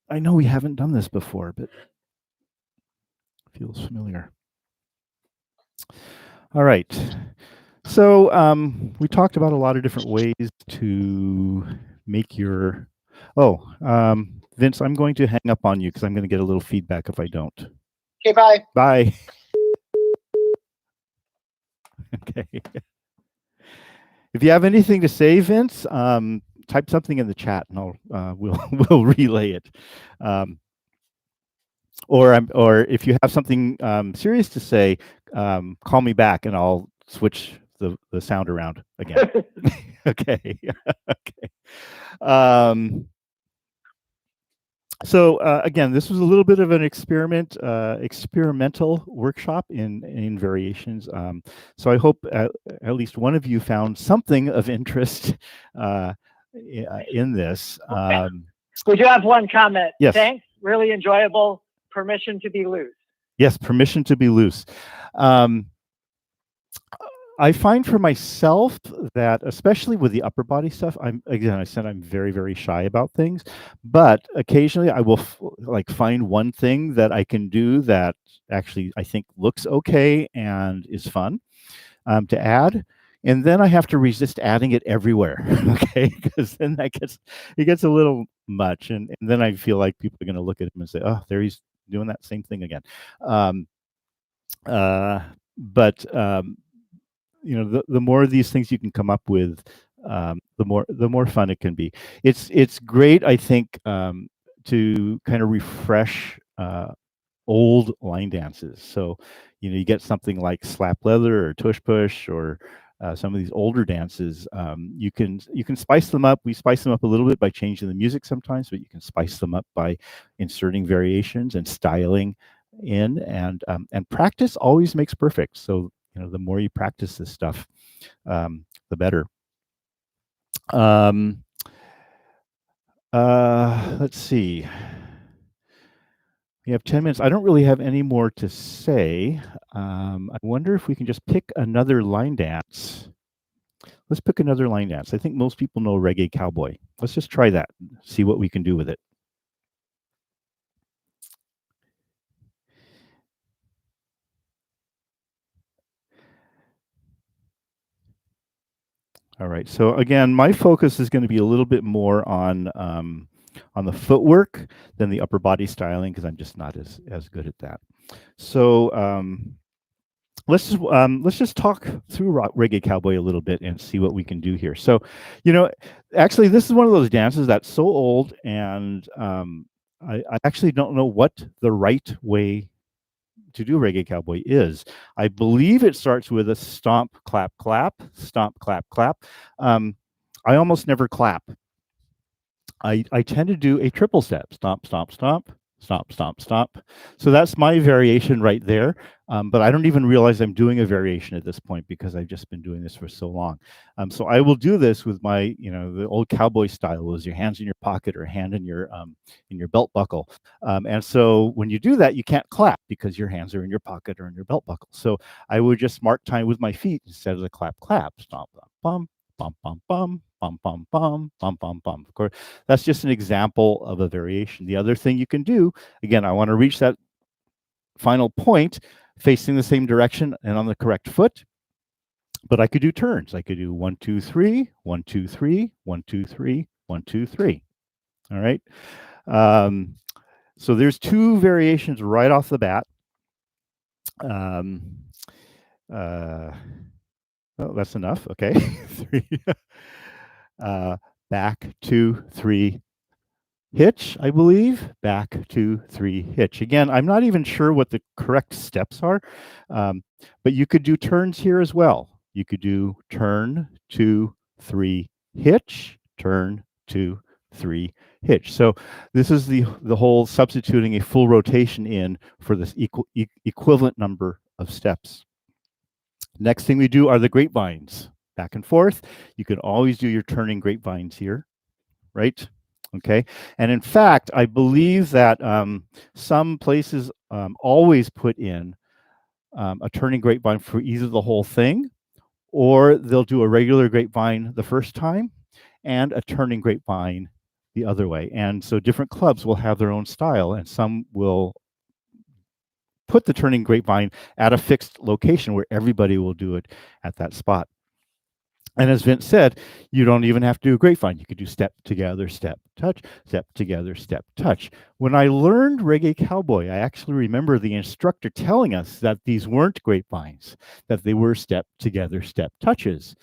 I know we haven't done this before, but it feels familiar. All right. So we talked about a lot of different ways to make your. Vince, I'm going to hang up on you because I'm going to get a little feedback if I don't. Okay, bye. Bye. Okay. If you have anything to say, Vince, type something in the chat, and we'll relay it. Or if you have something serious to say, call me back, and I'll switch the sound around again. Okay. Okay. So again, this was a little bit of an experimental workshop in variations. So I hope at least one of you found something of interest in this. We do have one comment. Yes. Thanks. Really enjoyable. Permission to be loose. Yes, permission to be loose. I find for myself that, especially with the upper body stuff, I said I'm very, very shy about things, but occasionally I will find one thing that I can do that actually I think looks okay and is fun to add. And then I have to resist adding it everywhere, okay? Because then it gets a little much, and then I feel like people are going to look at him and say, "Oh, there he's doing that same thing again." The more of these things you can come up with, the more fun it can be. It's great, I think, to kind of refresh old line dances. So, you get something like slap leather or tush push or some of these older dances. You can spice them up. We spice them up a little bit by changing the music sometimes, but you can spice them up by inserting variations and styling in. And practice always makes perfect. So the more you practice this stuff, the better. Let's see. We have 10 minutes. I don't really have any more to say. I wonder if we can just pick another line dance. Let's pick another line dance. I think most people know Reggae Cowboy. Let's just try that, see what we can do with it. All right. So again, my focus is going to be a little bit more on the footwork than the upper body styling because I'm just not as good at that. So let's just talk through Reggae Cowboy a little bit and see what we can do here. So, actually, this is one of those dances that's so old, and I actually don't know what the right way to do Reggae Cowboy is. I believe it starts with a stomp, clap, clap, stomp, clap, clap. I almost never clap. I tend to do a triple step, stomp, stomp, stomp, stomp, stomp, stomp. So that's my variation right there. But I don't even realize I'm doing a variation at this point because I've just been doing this for so long. So I will do this with my, the old cowboy style was your hands in your pocket or hand in your belt buckle. And so when you do that, you can't clap because your hands are in your pocket or in your belt buckle. So I would just mark time with my feet instead of the clap, clap, stomp, bum, bum, bum, bum, bum, bum, bum, bum, bum, bum. Of course, that's just an example of a variation. The other thing you can do, again, I want to reach that final point facing the same direction and on the correct foot, but I could do turns. I could do 1, 2, 3, 1, 2, 3, 1, 2, 3, 1, 2, 3. All right. So there's 2 variations right off the bat. Oh, that's enough. Okay. 3. Back, 2, 3, hitch, I believe, back, 2, 3, hitch. Again, I'm not even sure what the correct steps are, but you could do turns here as well. You could do turn, 2, 3, hitch, turn, 2, 3, hitch. So this is the whole substituting a full rotation in for this equivalent number of steps. Next thing we do are the grapevines. Back and forth. You can always do your turning grapevines here, right? Okay. And in fact, I believe that some places always put in a turning grapevine for either the whole thing, or they'll do a regular grapevine the first time and a turning grapevine the other way. And so different clubs will have their own style, and some will put the turning grapevine at a fixed location where everybody will do it at that spot. And as Vince said, you don't even have to do a grapevine. You could do step together, step, touch, step together, step, touch. When I learned Reggae Cowboy, I actually remember the instructor telling us that these weren't grapevines, that they were step together, step touches.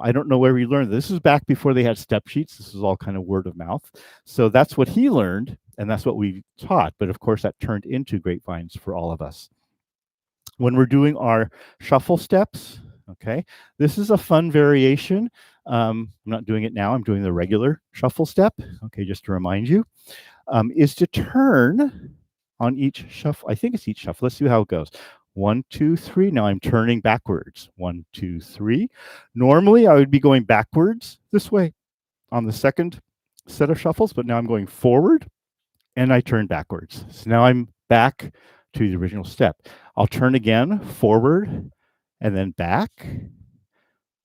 I don't know where he learned. This is back before they had step sheets. This is all kind of word of mouth. So that's what he learned, and that's what we taught. But of course, that turned into grapevines for all of us. When we're doing our shuffle steps, okay, this is a fun variation. I'm not doing it now. I'm doing the regular shuffle step. Okay, just to remind you, is to turn on each shuffle. I think it's each shuffle. Let's see how it goes. 1, 2, 3. Now I'm turning backwards. 1, 2, 3. Normally, I would be going backwards this way on the second set of shuffles, but now I'm going forward and I turn backwards. So now I'm back to the original step. I'll turn again, forward, and then back,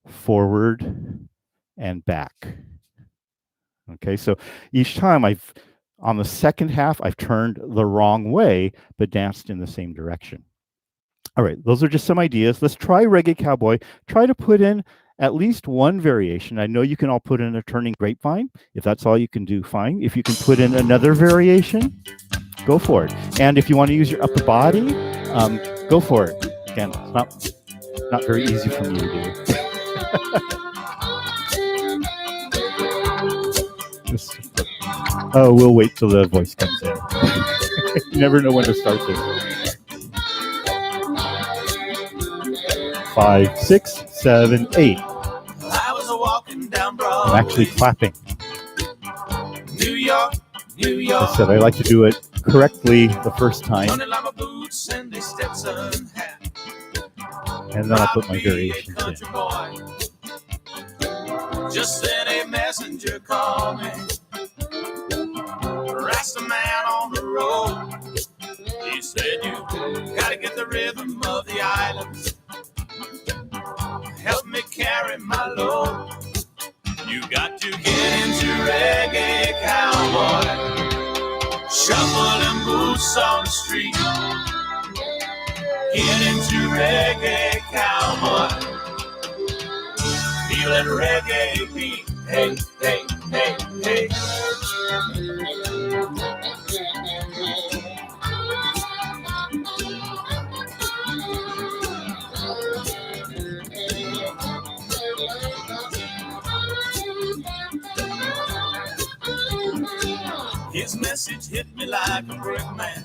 forward, and back. Okay, so each time on the second half, I've turned the wrong way, but danced in the same direction. All right, those are just some ideas. Let's try Reggae Cowboy. Try to put in at least one variation. I know you can all put in a turning grapevine. If that's all you can do, fine. If you can put in another variation, go for it. And if you want to use your upper body, go for it. Again, it's not very easy for me to do. Oh, we'll wait till the voice comes in. You never know when to start this. 5, 6, 7, 8. I was walking down Broadway. I'm actually clapping. New York, New York. I said I like to do it correctly the first time, Running like my boots and they Stetson hat. and then I'll put my variations in. Just sent a messenger call me. Rasta man on the road. He said you gotta get the rhythm of the islands. Help me carry my load. You got to get into reggae, cowboy. Shuffling boots on the street. Get into reggae, cowboy. Feeling reggae beat. Hey, hey, hey, hey. His message hit me like a brick man.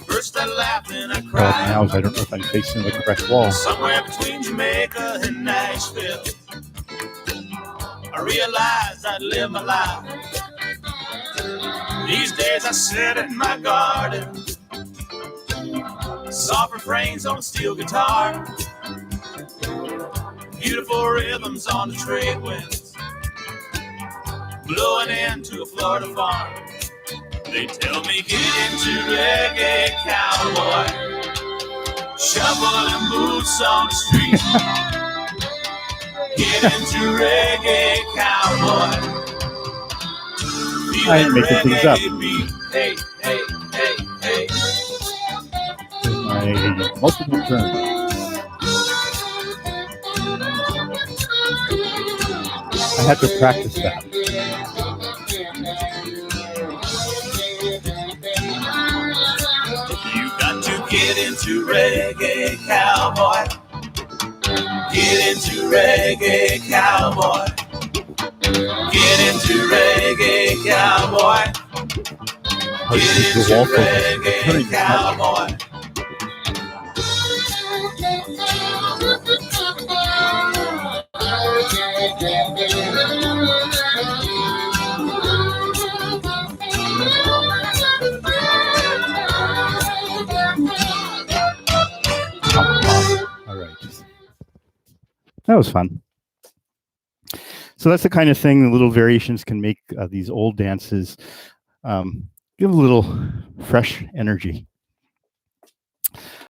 First I laughed and I cried. Now I don't know if I'm facing the correct wall. Somewhere between Jamaica and Nashville, I realized I'd live my life. These days I sit in my garden, soft refrains on a steel guitar, beautiful rhythms on the trade winds, blowing into a Florida farm. They tell me get into reggae, cowboy, shuffling boots on the street. Get into reggae, cowboy. I ain't making things up. Hey, hey, hey, hey. My multiple turns. I had to practice that. You got to get into reggae, cowboy. Get into reggae, cowboy. Get into reggae, cowboy. How to keep the wall focused. Cowboy. All right. That was fun. So that's the kind of thing, the little variations can make these old dances give a little fresh energy.